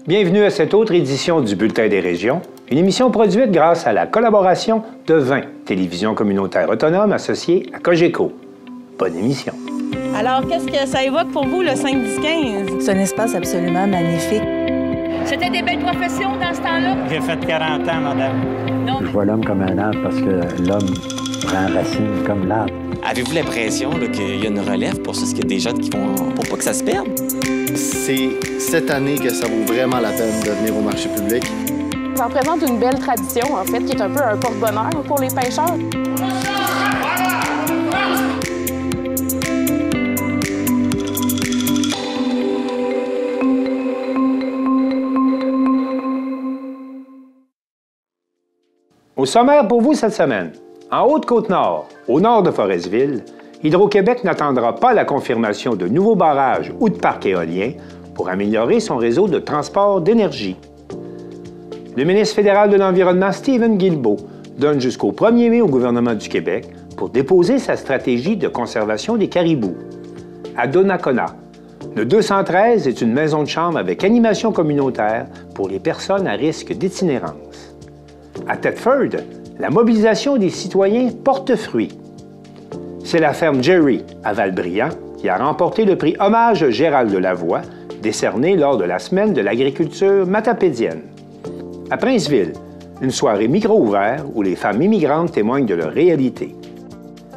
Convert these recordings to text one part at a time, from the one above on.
Bienvenue à cette autre édition du Bulletin des régions, une émission produite grâce à la collaboration de 20 télévisions communautaires autonomes associées à Cogeco. Bonne émission. Alors, qu'est-ce que ça évoque pour vous, le 5-10-15? C'est un espace absolument magnifique. C'était des belles professions dans ce temps-là? J'ai fait 40 ans, madame. Non. Je vois l'homme comme un arbre parce que l'homme prend racine comme l'arbre. Avez-vous l'impression qu'il y a une relève pour ça? Est-ce qu'il y a des jeunes qui vont... pour pas que ça se perde? C'est cette année que ça vaut vraiment la peine de venir au marché public. Ça représente une belle tradition, en fait, qui est un peu un porte-bonheur pour les pêcheurs. Au sommaire pour vous cette semaine, en Haute-Côte-Nord, au nord de Forestville, Hydro-Québec n'attendra pas la confirmation de nouveaux barrages ou de parcs éoliens pour améliorer son réseau de transport d'énergie. Le ministre fédéral de l'Environnement, Stephen Guilbeault, donne jusqu'au 1er mai au gouvernement du Québec pour déposer sa stratégie de conservation des caribous. À Donnacona, le 213 est une maison de chambre avec animation communautaire pour les personnes à risque d'itinérance. À Thetford, la mobilisation des citoyens porte fruit. C'est la ferme Jerry, à Val-Brillant, qui a remporté le prix Hommage Gérald Lavoie, décerné lors de la Semaine de l'agriculture matapédienne. À Princeville, une soirée micro-ouverte où les femmes immigrantes témoignent de leur réalité.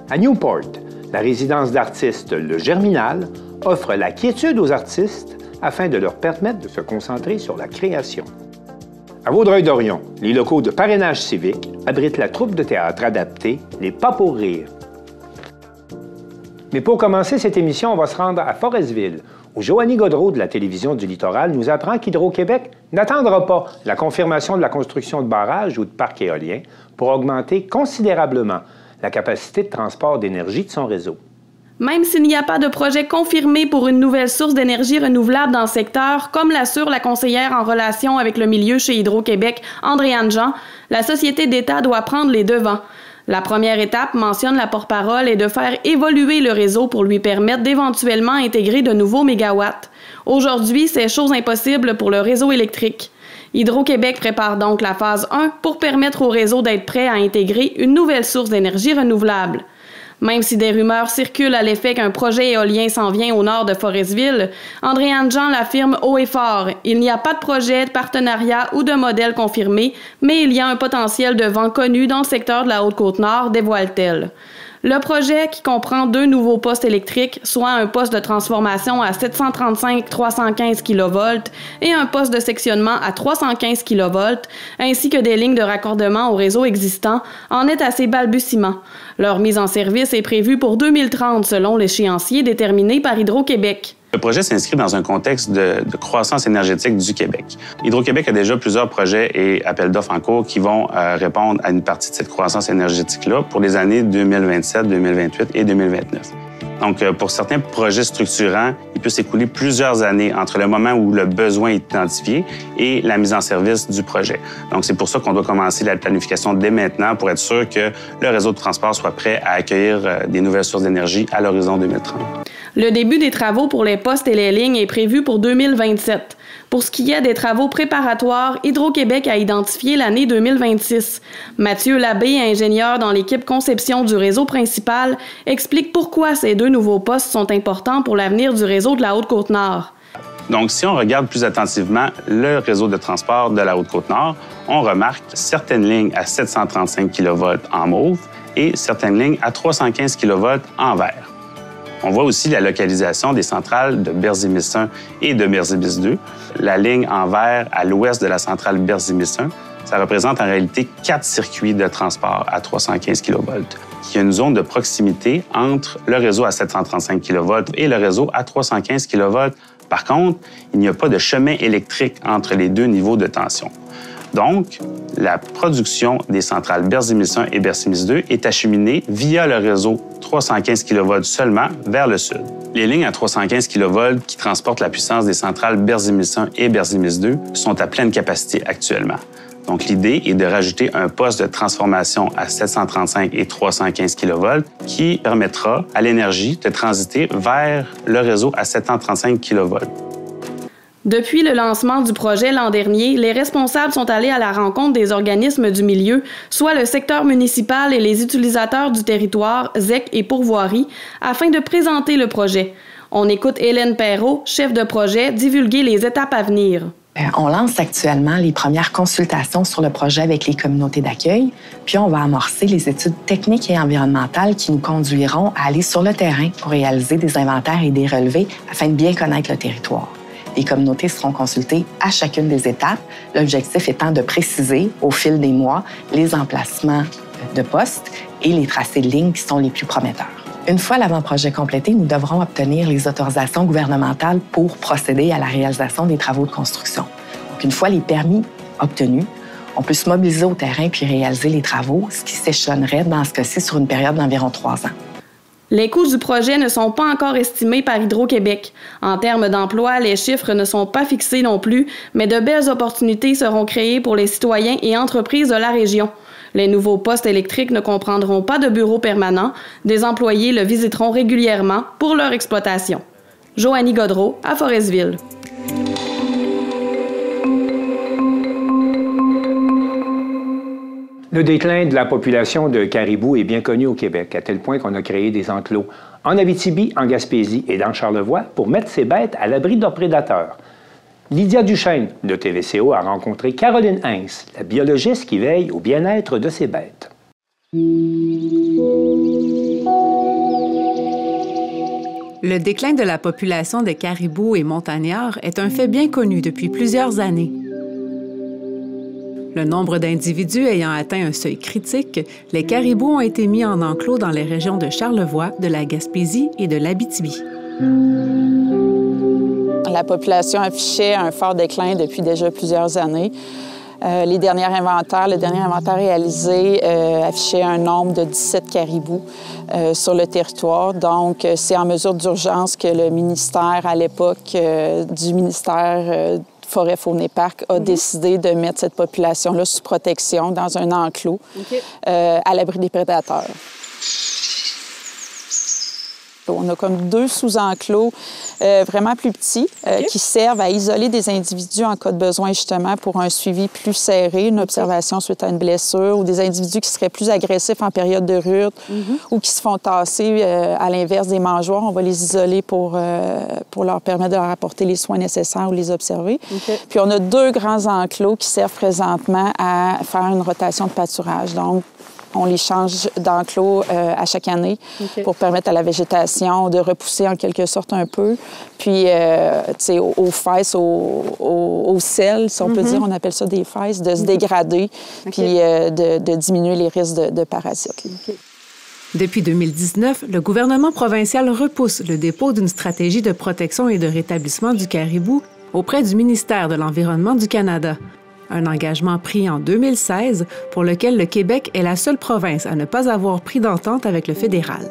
À Newport, la résidence d'artistes Le Germinal offre la quiétude aux artistes afin de leur permettre de se concentrer sur la création. À Vaudreuil-Dorion, les locaux de parrainage civique abritent la troupe de théâtre adaptée Les Pas pour rire. Mais pour commencer cette émission, on va se rendre à Forestville, où Joanie Godreau de la Télévision du Littoral nous apprend qu'Hydro-Québec n'attendra pas la confirmation de la construction de barrages ou de parcs éoliens pour augmenter considérablement la capacité de transport d'énergie de son réseau. Même s'il n'y a pas de projet confirmé pour une nouvelle source d'énergie renouvelable dans le secteur, comme l'assure la conseillère en relation avec le milieu chez Hydro-Québec, Andréane Jean, la société d'État doit prendre les devants. La première étape, mentionne la porte-parole, est de faire évoluer le réseau pour lui permettre d'éventuellement intégrer de nouveaux mégawatts. Aujourd'hui, c'est chose impossible pour le réseau électrique. Hydro-Québec prépare donc la phase 1 pour permettre au réseau d'être prêt à intégrer une nouvelle source d'énergie renouvelable. Même si des rumeurs circulent à l'effet qu'un projet éolien s'en vient au nord de Forestville, Andréane Jean l'affirme haut et fort. Il n'y a pas de projet, de partenariat ou de modèle confirmé, mais il y a un potentiel de vent connu dans le secteur de la Haute-Côte-Nord, dévoile-t-elle. Le projet, qui comprend 2 nouveaux postes électriques, soit un poste de transformation à 735-315 kV et un poste de sectionnement à 315 kV, ainsi que des lignes de raccordement au réseau existant, en est à ses balbutiements. Leur mise en service est prévue pour 2030 selon l'échéancier déterminé par Hydro-Québec. Le projet s'inscrit dans un contexte de croissance énergétique du Québec. Hydro-Québec a déjà plusieurs projets et appels d'offres en cours qui vont répondre à une partie de cette croissance énergétique-là pour les années 2027, 2028 et 2029. Donc, pour certains projets structurants, il peut s'écouler plusieurs années entre le moment où le besoin est identifié et la mise en service du projet. Donc, c'est pour ça qu'on doit commencer la planification dès maintenant pour être sûr que le réseau de transport soit prêt à accueillir des nouvelles sources d'énergie à l'horizon 2030. Le début des travaux pour les postes et les lignes est prévu pour 2027. Pour ce qui est des travaux préparatoires, Hydro-Québec a identifié l'année 2026. Mathieu Labbé, ingénieur dans l'équipe conception du réseau principal, explique pourquoi ces 2 nouveaux postes sont importants pour l'avenir du réseau de la Haute-Côte-Nord. Donc, si on regarde plus attentivement le réseau de transport de la Haute-Côte-Nord, on remarque certaines lignes à 735 kV en mauve et certaines lignes à 315 kV en vert. On voit aussi la localisation des centrales de Berzimis 1 et de Berzimis 2. La ligne en vert à l'ouest de la centrale Berzimis 1, ça représente en réalité 4 circuits de transport à 315 kV. Il y a une zone de proximité entre le réseau à 735 kV et le réseau à 315 kV. Par contre, il n'y a pas de chemin électrique entre les 2 niveaux de tension. Donc, la production des centrales Berzimis 1 et Berzimis 2 est acheminée via le réseau 315 kV seulement vers le sud. Les lignes à 315 kV qui transportent la puissance des centrales Berzimis 1 et Berzimis 2 sont à pleine capacité actuellement. Donc, l'idée est de rajouter un poste de transformation à 735 et 315 kV qui permettra à l'énergie de transiter vers le réseau à 735 kV. Depuis le lancement du projet l'an dernier, les responsables sont allés à la rencontre des organismes du milieu, soit le secteur municipal et les utilisateurs du territoire, ZEC et pourvoirie, afin de présenter le projet. On écoute Hélène Perrault, chef de projet, divulguer les étapes à venir. On lance actuellement les premières consultations sur le projet avec les communautés d'accueil, puis on va amorcer les études techniques et environnementales qui nous conduiront à aller sur le terrain pour réaliser des inventaires et des relevés afin de bien connaître le territoire. Les communautés seront consultées à chacune des étapes, l'objectif étant de préciser au fil des mois les emplacements de postes et les tracés de lignes qui sont les plus prometteurs. Une fois l'avant-projet complété, nous devrons obtenir les autorisations gouvernementales pour procéder à la réalisation des travaux de construction. Donc, une fois les permis obtenus, on peut se mobiliser au terrain puis réaliser les travaux, ce qui s'échelonnerait dans ce cas-ci sur une période d'environ 3 ans. Les coûts du projet ne sont pas encore estimés par Hydro-Québec. En termes d'emploi, les chiffres ne sont pas fixés non plus, mais de belles opportunités seront créées pour les citoyens et entreprises de la région. Les nouveaux postes électriques ne comprendront pas de bureaux permanents. Des employés le visiteront régulièrement pour leur exploitation. Joanie Godreau, à Forestville. Le déclin de la population de caribous est bien connu au Québec, à tel point qu'on a créé des enclos en Abitibi, en Gaspésie et dans Charlevoix pour mettre ces bêtes à l'abri de leurs prédateurs. Lydia Duchesne de TVCO a rencontré Caroline Heinz, la biologiste qui veille au bien-être de ces bêtes. Le déclin de la population des caribous et montagnards est un fait bien connu depuis plusieurs années. Le nombre d'individus ayant atteint un seuil critique, les caribous ont été mis en enclos dans les régions de Charlevoix, de la Gaspésie et de l'Abitibi. La population affichait un fort déclin depuis déjà plusieurs années. Le dernier inventaire réalisé affichait un nombre de 17 caribous sur le territoire. Donc, c'est en mesure d'urgence que le ministère, à l'époque du ministère Forêt, Faune et Parc, a décidé de mettre cette population-là sous protection dans un enclos à l'abri des prédateurs. On a comme 2 sous-enclos vraiment plus petits qui servent à isoler des individus en cas de besoin, justement, pour un suivi plus serré, une observation suite à une blessure, ou des individus qui seraient plus agressifs en période de rut ou qui se font tasser à l'inverse des mangeoires. On va les isoler pour leur permettre de leur apporter les soins nécessaires ou les observer. Puis on a 2 grands enclos qui servent présentement à faire une rotation de pâturage. Donc, on les change d'enclos à chaque année pour permettre à la végétation de repousser en quelque sorte un peu. Puis, tu sais, aux fesses, au sel, si on peut dire, on appelle ça des fesses, de se dégrader, puis de diminuer les risques de parasites. Depuis 2019, le gouvernement provincial repousse le dépôt d'une stratégie de protection et de rétablissement du caribou auprès du ministère de l'Environnement du Canada. Un engagement pris en 2016 pour lequel le Québec est la seule province à ne pas avoir pris d'entente avec le fédéral.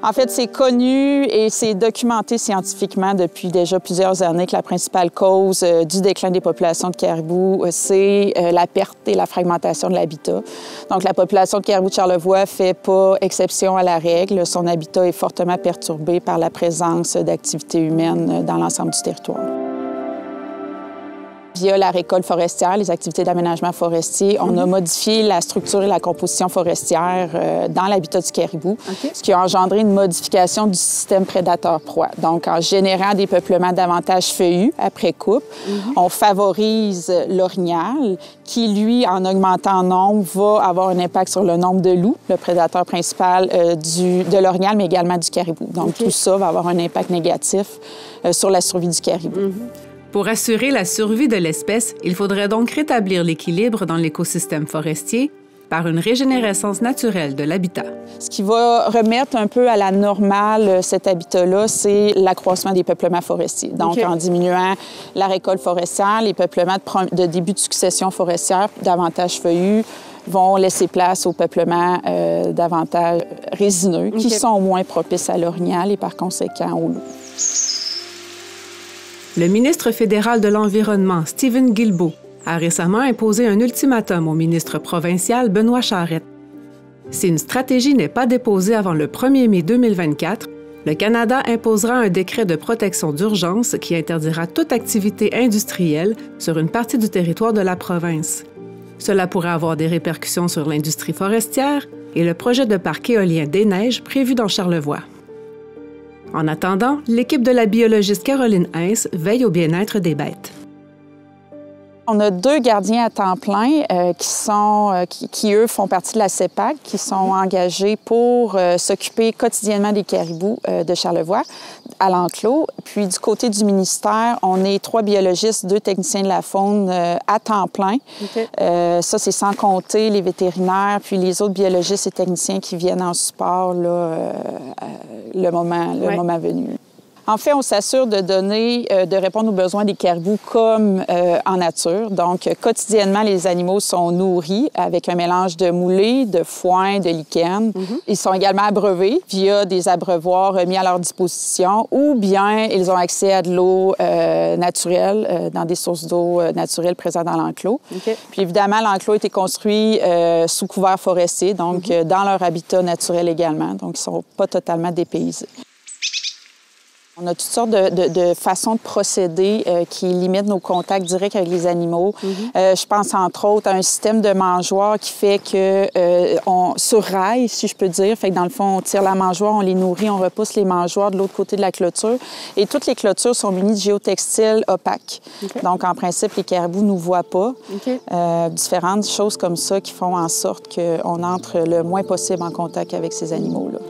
En fait, c'est connu et c'est documenté scientifiquement depuis déjà plusieurs années que la principale cause du déclin des populations de caribous, c'est la perte et la fragmentation de l'habitat. Donc, la population de caribous de Charlevoix ne fait pas exception à la règle. Son habitat est fortement perturbé par la présence d'activités humaines dans l'ensemble du territoire. Via la récolte forestière, les activités d'aménagement forestier, on a modifié la structure et la composition forestière dans l'habitat du caribou, ce qui a engendré une modification du système prédateur-proie. Donc, en générant des peuplements davantage feuillus après coupe, on favorise l'orignal qui, lui, en augmentant en nombre, va avoir un impact sur le nombre de loups, le prédateur principal de l'orignal, mais également du caribou. Donc, tout ça va avoir un impact négatif sur la survie du caribou. Pour assurer la survie de l'espèce, il faudrait donc rétablir l'équilibre dans l'écosystème forestier par une régénérescence naturelle de l'habitat. Ce qui va remettre un peu à la normale cet habitat-là, c'est l'accroissement des peuplements forestiers. Donc, en diminuant la récolte forestière, les peuplements de début de succession forestière davantage feuillus vont laisser place aux peuplements davantage résineux, qui sont moins propices à l'orignal et par conséquent aux loups. Le ministre fédéral de l'Environnement, Stephen Guilbeault, a récemment imposé un ultimatum au ministre provincial Benoît Charette. Si une stratégie n'est pas déposée avant le 1er mai 2024, Le Canada imposera un décret de protection d'urgence qui interdira toute activité industrielle sur une partie du territoire de la province. Cela pourrait avoir des répercussions sur l'industrie forestière et le projet de parc éolien des Neiges prévu dans Charlevoix. En attendant, l'équipe de la biologiste Caroline Hintz veille au bien-être des bêtes. On a 2 gardiens à temps plein qui, eux, font partie de la CEPAC, qui sont engagés pour s'occuper quotidiennement des caribous de Charlevoix à l'enclos. Puis du côté du ministère, on est 3 biologistes, 2 techniciens de la faune à temps plein. Okay. Ça, c'est sans compter les vétérinaires, puis les autres biologistes et techniciens qui viennent en support là, le moment venu. En fait, on s'assure de répondre aux besoins des caribous comme en nature. Donc, quotidiennement, les animaux sont nourris avec un mélange de moulées, de foin, de lichen. Ils sont également abreuvés via des abreuvoirs mis à leur disposition ou bien ils ont accès à de l'eau naturelle dans des sources d'eau naturelles présentes dans l'enclos. Okay. Puis évidemment, l'enclos a été construit sous couvert forestier, donc dans leur habitat naturel également. Donc, ils ne sont pas totalement dépaysés. On a toutes sortes de façons de procéder qui limitent nos contacts directs avec les animaux. Je pense entre autres à un système de mangeoire qui fait qu'on sur rail, si je peux dire. Fait que dans le fond, on tire la mangeoire, on les nourrit, on repousse les mangeoires de l'autre côté de la clôture. Et toutes les clôtures sont munies de géotextiles opaques. Okay. Donc, en principe, les caribous ne nous voient pas. Okay. Différentes choses comme ça qui font en sorte qu'on entre le moins possible en contact avec ces animaux-là.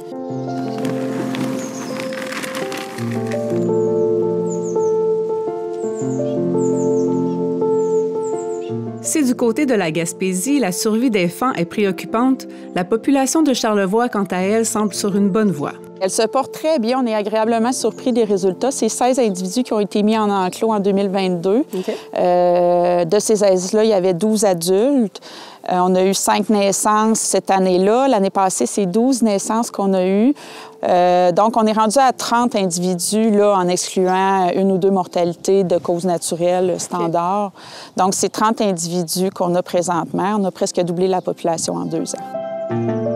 Si du côté de la Gaspésie, la survie des faons est préoccupante, la population de Charlevoix, quant à elle, semble sur une bonne voie. Elle se porte très bien. On est agréablement surpris des résultats. C'est 16 individus qui ont été mis en enclos en 2022. Okay. De ces 16-là, il y avait 12 adultes. On a eu 5 naissances cette année-là. L'année passée, c'est 12 naissances qu'on a eues. Donc, on est rendu à 30 individus là, en excluant 1 ou 2 mortalités de causes naturelles standard. Okay. Donc, c'est 30 individus qu'on a présentement. On a presque doublé la population en 2 ans.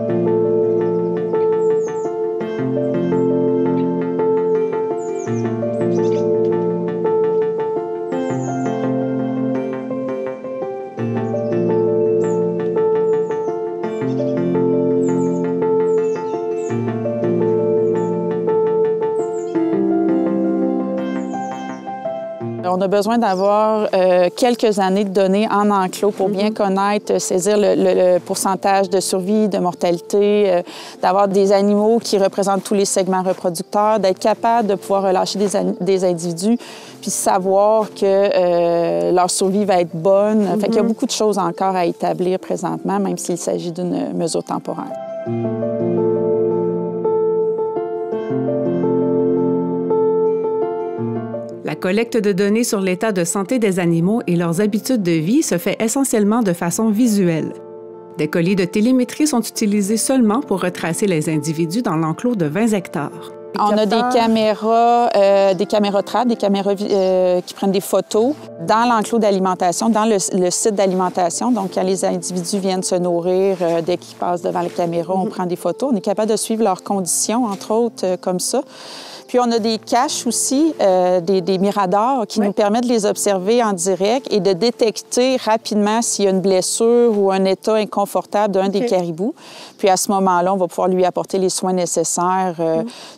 On a besoin d'avoir quelques années de données en enclos pour bien connaître, saisir le pourcentage de survie, de mortalité, d'avoir des animaux qui représentent tous les segments reproducteurs, d'être capable de pouvoir relâcher des individus, puis savoir que leur survie va être bonne. Fait qu'il y a beaucoup de choses encore à établir présentement, même s'il s'agit d'une mesure temporaire. La collecte de données sur l'état de santé des animaux et leurs habitudes de vie se fait essentiellement de façon visuelle. Des colliers de télémétrie sont utilisés seulement pour retracer les individus dans l'enclos de 20 hectares. On a des caméras trappes, des caméras qui prennent des photos dans l'enclos d'alimentation, dans le site d'alimentation. Donc, quand les individus viennent se nourrir, dès qu'ils passent devant la caméra, on prend des photos. On est capable de suivre leurs conditions, entre autres, comme ça. Puis, on a des caches aussi, des miradors qui nous permettent de les observer en direct et de détecter rapidement s'il y a une blessure ou un état inconfortable d'un des caribous. Puis, à ce moment-là, on va pouvoir lui apporter les soins nécessaires,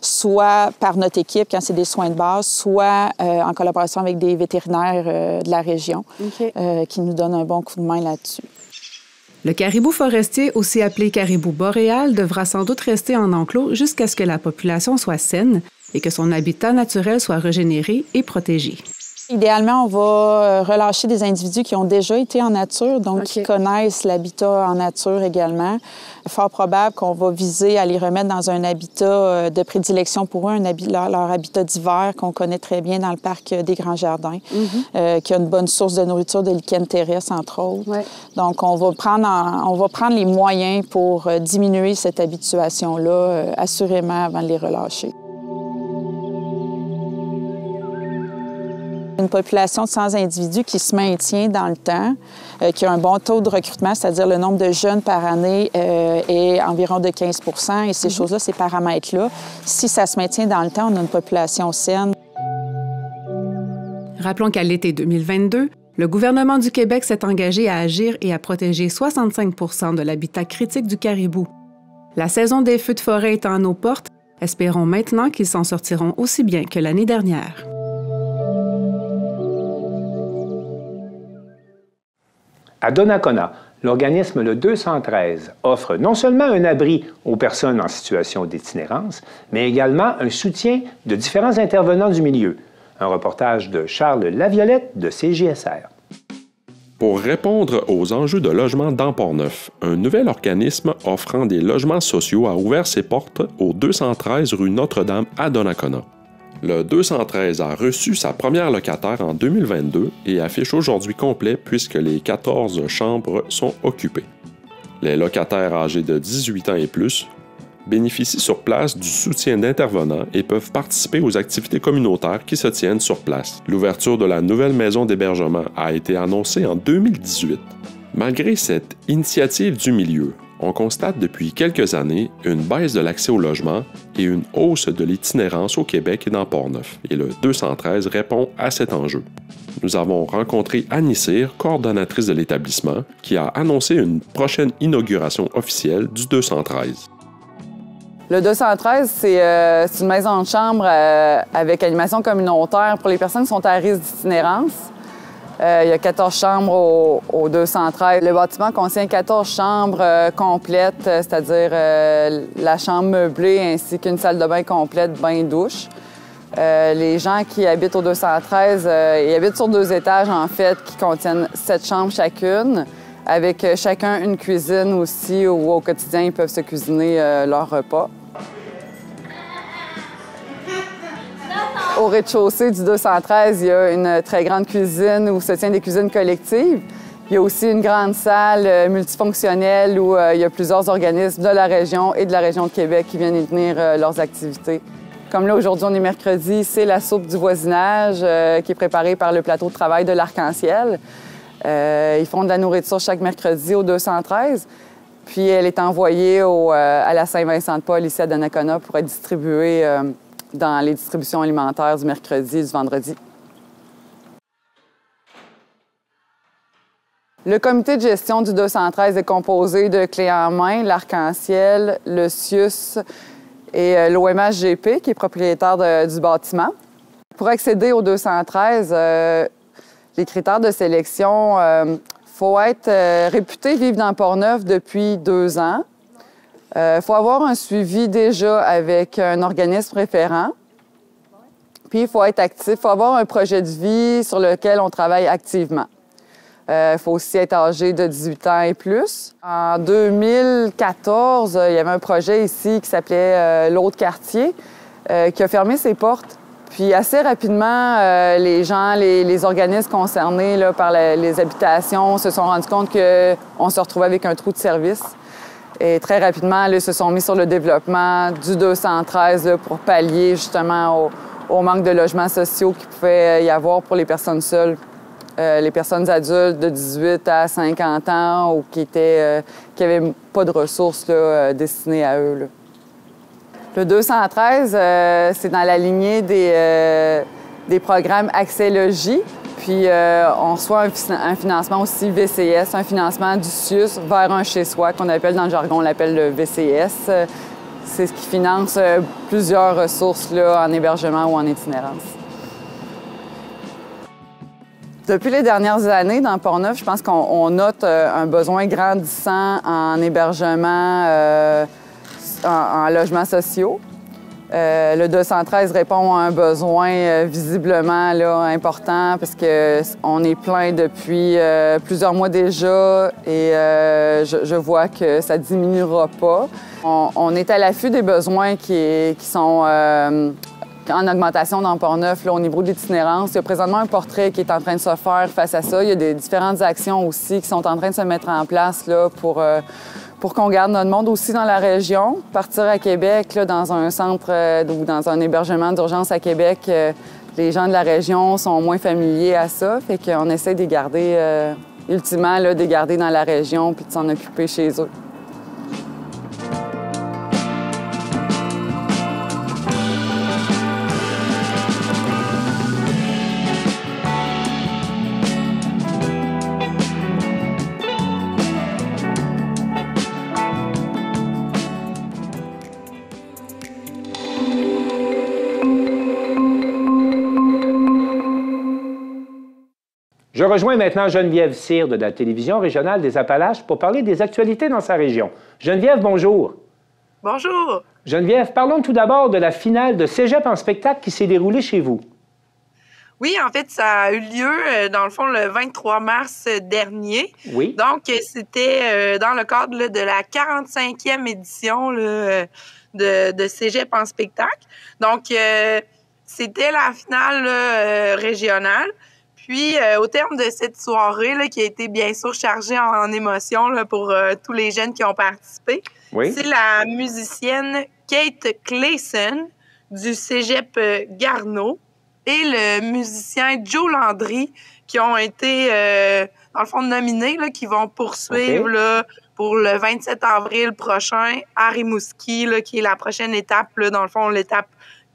soit par notre équipe, quand c'est des soins de base, soit en collaboration avec des vétérinaires de la région qui nous donnent un bon coup de main là-dessus. Le caribou forestier, aussi appelé caribou boréal, devra sans doute rester en enclos jusqu'à ce que la population soit saine et que son habitat naturel soit régénéré et protégé. Idéalement, on va relâcher des individus qui ont déjà été en nature, donc qui connaissent l'habitat en nature également. Fort probable qu'on va viser à les remettre dans un habitat de prédilection pour eux, leur habitat d'hiver qu'on connaît très bien dans le parc des Grands Jardins, qui a une bonne source de nourriture de lichen terrestre, entre autres. Donc, on va prendre les moyens pour diminuer cette habituation-là, assurément, avant de les relâcher. Une population de 100 individus qui se maintient dans le temps, qui a un bon taux de recrutement, c'est-à-dire le nombre de jeunes par année est environ de 15 % et ces choses-là, ces paramètres-là, si ça se maintient dans le temps, on a une population saine. Rappelons qu'à l'été 2022, le gouvernement du Québec s'est engagé à agir et à protéger 65 % de l'habitat critique du caribou. La saison des feux de forêt étant à nos portes, espérons maintenant qu'ils s'en sortiront aussi bien que l'année dernière. À Donnacona, l'organisme Le 213 offre non seulement un abri aux personnes en situation d'itinérance, mais également un soutien de différents intervenants du milieu. Un reportage de Charles Laviolette de CJSR. Pour répondre aux enjeux de logement dans Port-Neuf, un nouvel organisme offrant des logements sociaux a ouvert ses portes au 213 rue Notre-Dame à Donnacona. Le 213 a reçu sa première locataire en 2022 et affiche aujourd'hui complet puisque les 14 chambres sont occupées. Les locataires âgés de 18 ans et plus bénéficient sur place du soutien d'intervenants et peuvent participer aux activités communautaires qui se tiennent sur place. L'ouverture de la nouvelle maison d'hébergement a été annoncée en 2018. Malgré cette initiative du milieu, on constate depuis quelques années une baisse de l'accès au logement et une hausse de l'itinérance au Québec et dans Port-Neuf, et le 213 répond à cet enjeu. Nous avons rencontré Annie Cyr, coordonnatrice de l'établissement, qui a annoncé une prochaine inauguration officielle du 213. Le 213, c'est une maison de chambre avec animation communautaire pour les personnes qui sont à risque d'itinérance. Il y a 14 chambres au 213. Le bâtiment contient 14 chambres complètes, c'est-à-dire la chambre meublée ainsi qu'une salle de bain complète, bain-douche. Les gens qui habitent au 213, ils habitent sur 2 étages, en fait, qui contiennent 7 chambres chacune, avec chacun une cuisine aussi, où au quotidien, ils peuvent se cuisiner leur repas. Au rez-de-chaussée du 213, il y a une très grande cuisine où se tiennent des cuisines collectives. Il y a aussi une grande salle multifonctionnelle où il y a plusieurs organismes de la région et de la région de Québec qui viennent y tenir leurs activités. Comme là, aujourd'hui, on est mercredi, c'est la soupe du voisinage qui est préparée par le plateau de travail de l'Arc-en-Ciel. Ils font de la nourriture chaque mercredi au 213. Puis elle est envoyée à la Saint-Vincent-de-Paul, ici à Donnacona, pour être distribuée dans les distributions alimentaires du mercredi et du vendredi. Le comité de gestion du 213 est composé de Clés en main, l'Arc-en-Ciel, le CIUS et l'OMHGP, qui est propriétaire du bâtiment. Pour accéder au 213, les critères de sélection, faut être réputé vivre dans Port-Neuf depuis 2 ans. Il faut avoir un suivi déjà avec un organisme référent. Puis, il faut être actif. Il faut avoir un projet de vie sur lequel on travaille activement. Il faut aussi être âgé de 18 ans et plus. En 2014, il y avait un projet ici qui s'appelait l'Autre quartier, qui a fermé ses portes. Puis assez rapidement, les gens, les organismes concernés là, par les habitations se sont rendus compte qu'on se retrouvait avec un trou de service. Et très rapidement, là, ils se sont mis sur le développement du 213 là, pour pallier justement au manque de logements sociaux qu'il pouvait y avoir pour les personnes seules, les personnes adultes de 18 à 50 ans ou qui n'avaient pas de ressources là, destinées à eux. Là. Le 213, c'est dans la lignée des programmes Accès Logis. Puis on reçoit un financement aussi VCS, un financement du CIUS vers un chez-soi, qu'on appelle dans le jargon, on l'appelle le VCS. C'est ce qui finance plusieurs ressources là, en hébergement ou en itinérance. Depuis les dernières années, dans Port-Neuf, je pense qu'on note un besoin grandissant en hébergement, en logements sociaux. Le 213 répond à un besoin visiblement là, important parce qu'on est plein depuis plusieurs mois déjà et je vois que ça ne diminuera pas. On est à l'affût des besoins qui sont en augmentation dans Port-Neuf au niveau de l'itinérance. Il y a présentement un portrait qui est en train de se faire face à ça. Il y a des différentes actions aussi qui sont en train de se mettre en place là, pour qu'on garde notre monde aussi dans la région. Partir à Québec, là, dans un centre ou dans un hébergement d'urgence à Québec, Les gens de la région sont moins familiers à ça, fait qu'on essaie de les garder, ultimement, là, de les garder dans la région puis de s'en occuper chez eux. Je rejoins maintenant Geneviève Cyr de la télévision régionale des Appalaches pour parler des actualités dans sa région. Geneviève, bonjour. Bonjour. Geneviève, parlons tout d'abord de la finale de Cégep en spectacle qui s'est déroulée chez vous. Oui, en fait, ça a eu lieu, dans le fond, le 23 mars dernier. Oui. Donc, c'était dans le cadre là, de la 45e édition là, de Cégep en spectacle. Donc, c'était la finale là, régionale. Puis, au terme de cette soirée, là, qui a été bien sûr chargée en émotions là, pour tous les jeunes qui ont participé, oui. C'est la musicienne Kate Clayson du Cégep Garneau et le musicien Joe Landry qui ont été, dans le fond, nominés, là, qui vont poursuivre là, pour le 27 avril prochain à Rimouski, là, qui est la prochaine étape, là, dans le fond, l'étape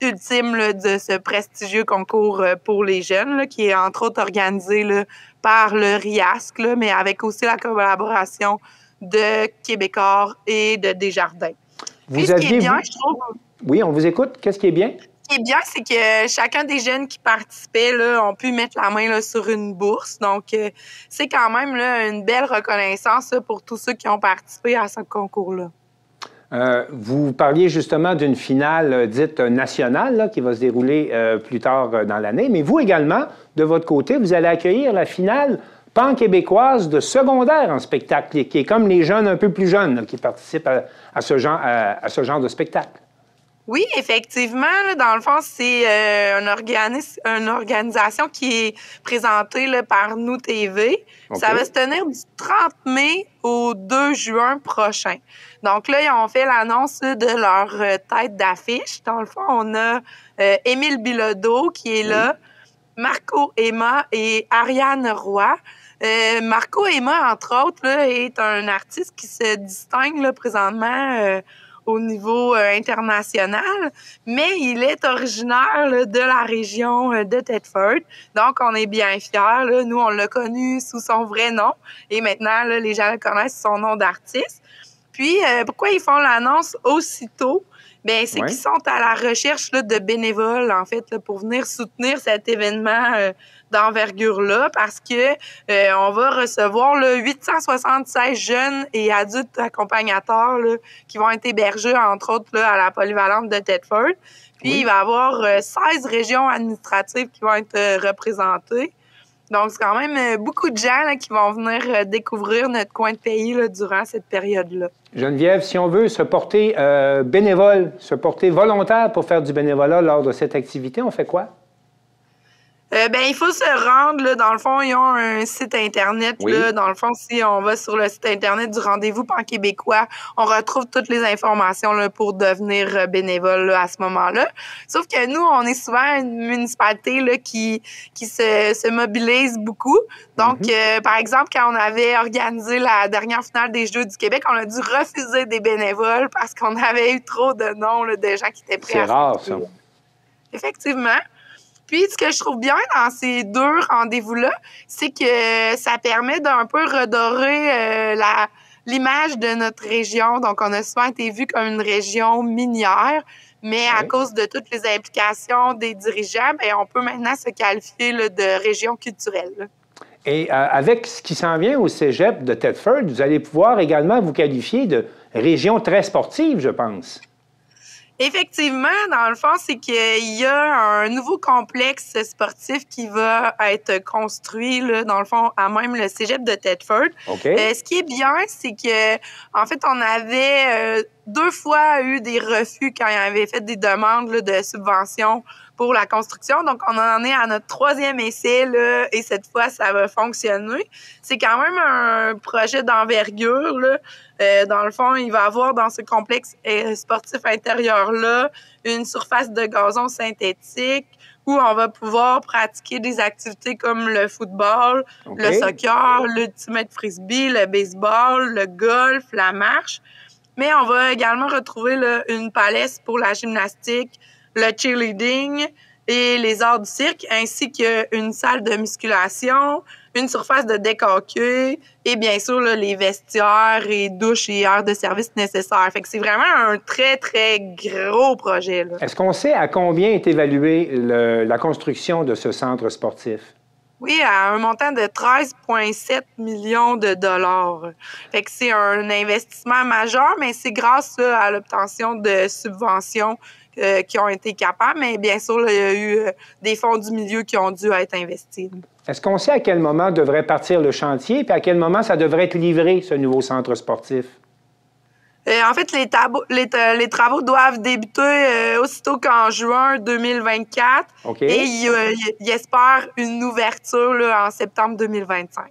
ultime là, de ce prestigieux concours pour les jeunes, là, qui est entre autres organisé là, par le RIASC, là, mais avec aussi la collaboration de Québecor et de Desjardins. Puis, ce qui est bien, je trouve... Oui, on vous écoute. Qu'est-ce qui est bien? Ce qui est bien, c'est que chacun des jeunes qui participaient là, ont pu mettre la main là, sur une bourse. Donc, c'est quand même là, une belle reconnaissance là, pour tous ceux qui ont participé à ce concours-là. Vous parliez justement d'une finale dite nationale là, qui va se dérouler plus tard dans l'année, mais vous également, de votre côté, vous allez accueillir la finale pan-québécoise de secondaire en spectacle, qui est comme les jeunes un peu plus jeunes là, qui participent à ce genre de spectacle. Oui, effectivement. Là, dans le fond, c'est une organisation qui est présentée là, par Nous TV. Okay. Ça va se tenir du 30 mai au 2 juin prochain. Donc là, ils ont fait l'annonce de leur tête d'affiche. Dans le fond, on a Émile Bilodeau qui est là, Marco Emma et Ariane Roy. Marco Emma, entre autres, là, est un artiste qui se distingue là, présentement au niveau international, mais il est originaire là, de la région de Thetford. Donc, on est bien fiers. Là. Nous, on l'a connu sous son vrai nom et maintenant, là, les gens le connaissent sous son nom d'artiste. Puis, pourquoi ils font l'annonce aussitôt? Bien, c'est qu'ils sont à la recherche là, de bénévoles, en fait, là, pour venir soutenir cet événement d'envergure-là, parce que on va recevoir là, 876 jeunes et adultes accompagnateurs là, qui vont être hébergés, entre autres, là, à la polyvalente de Thetford. Puis, il va y avoir 16 régions administratives qui vont être représentées. Donc, c'est quand même beaucoup de gens là, qui vont venir découvrir notre coin de pays là, durant cette période-là. Geneviève, si on veut se porter bénévole, se porter volontaire pour faire du bénévolat lors de cette activité, on fait quoi? Il faut se rendre, là, dans le fond, ils ont un site Internet. Là, dans le fond, si on va sur le site Internet du Rendez-vous pan-québécois, on retrouve toutes les informations là, pour devenir bénévole là, à ce moment-là. Sauf que nous, on est souvent une municipalité là, qui se mobilise beaucoup. Donc, par exemple, quand on avait organisé la dernière finale des Jeux du Québec, on a dû refuser des bénévoles parce qu'on avait eu trop de noms là, de gens qui étaient prêts à... C'est rare, ça. Effectivement. Puis, ce que je trouve bien dans ces deux rendez-vous-là, c'est que ça permet d'un peu redorer l'image de notre région. Donc, on a souvent été vu comme une région minière, mais à cause de toutes les implications des dirigeants, bien, on peut maintenant se qualifier là, de région culturelle. Là. Et avec ce qui s'en vient au cégep de Thetford, vous allez pouvoir également vous qualifier de région très sportive, je pense. Effectivement, dans le fond, c'est qu'il y a un nouveau complexe sportif qui va être construit, là, dans le fond, à même le cégep de Thetford. Ce qui est bien, c'est que, en fait, on avait 2 fois eu des refus quand il avait fait des demandes là, de subventions pour la construction. Donc, on en est à notre 3e essai, là, et cette fois, ça va fonctionner. C'est quand même un projet d'envergure, là. Dans le fond, il va y avoir dans ce complexe sportif intérieur-là une surface de gazon synthétique, où on va pouvoir pratiquer des activités comme le football, le soccer, l'ultimate frisbee, le baseball, le golf, la marche. Mais on va également retrouver là, une palestre pour la gymnastique, le cheerleading et les arts du cirque, ainsi qu'une salle de musculation, une surface de décaquer et bien sûr là, les vestiaires et douches et aires de service nécessaires. Fait que c'est vraiment un très, très gros projet. Est-ce qu'on sait à combien est évaluée la construction de ce centre sportif? Oui, à un montant de 13,7 millions de dollars. Fait que c'est un investissement majeur, mais c'est grâce là, à l'obtention de subventions qui ont été capables. Mais bien sûr, là, il y a eu des fonds du milieu qui ont dû être investis. Est-ce qu'on sait à quel moment devrait partir le chantier, puis à quel moment ça devrait être livré, ce nouveau centre sportif? En fait, les travaux doivent débuter aussitôt qu'en juin 2024. Et ils espèrent une ouverture là, en septembre 2025.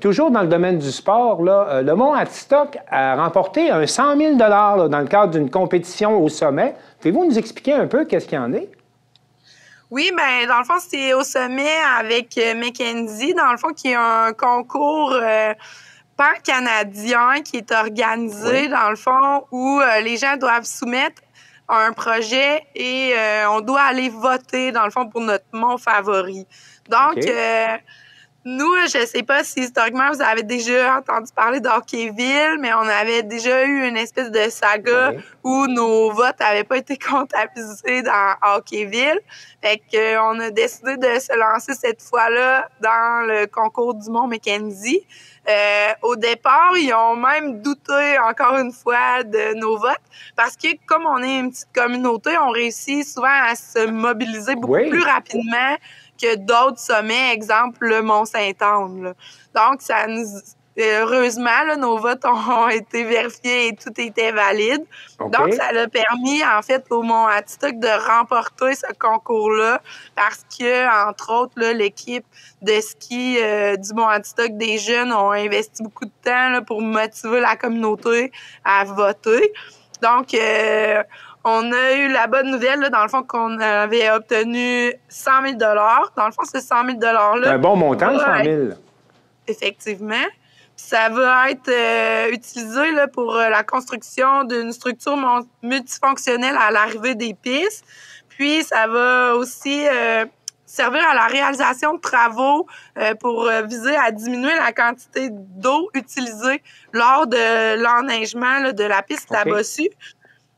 Toujours dans le domaine du sport, là, le Mont Atistoc a remporté un 100 000 là, dans le cadre d'une compétition au sommet. Pouvez-vous nous expliquer un peu qu'est-ce qu'il y en est? Oui, bien, dans le fond, c'est au sommet avec Mackenzie, dans le fond, qui est un concours pan-canadien qui est organisé, dans le fond, où les gens doivent soumettre un projet et on doit aller voter, dans le fond, pour notre mont favori. Donc, nous, je ne sais pas si historiquement vous avez déjà entendu parler d'Hockeyville, mais on avait déjà eu une espèce de saga où nos votes n'avaient pas été comptabilisés dans Hockeyville. Fait qu'on a décidé de se lancer cette fois-là dans le concours du Mont Mackenzie. Au départ, ils ont même douté encore une fois de nos votes parce que comme on est une petite communauté, on réussit souvent à se mobiliser beaucoup plus rapidement que d'autres sommets, exemple le Mont-Saint-Anne. Là. Donc, ça nous... heureusement, là, nos votes ont été vérifiés et tout était valide. Donc, ça a permis, en fait, au Mont Atistoc de remporter ce concours-là parce que, entre autres, là, l'équipe de ski du Mont Atistoc des jeunes ont investi beaucoup de temps là, pour motiver la communauté à voter. Donc, on a eu la bonne nouvelle, là, dans le fond, qu'on avait obtenu 100 000 $. Dans le fond, ce 100 000 $-là... C'est un bon montant, 100 000 $. Effectivement. Puis ça va être utilisé là, pour la construction d'une structure multifonctionnelle à l'arrivée des pistes. Puis, ça va aussi servir à la réalisation de travaux pour viser à diminuer la quantité d'eau utilisée lors de l'enneigement là, de la piste La Bossue.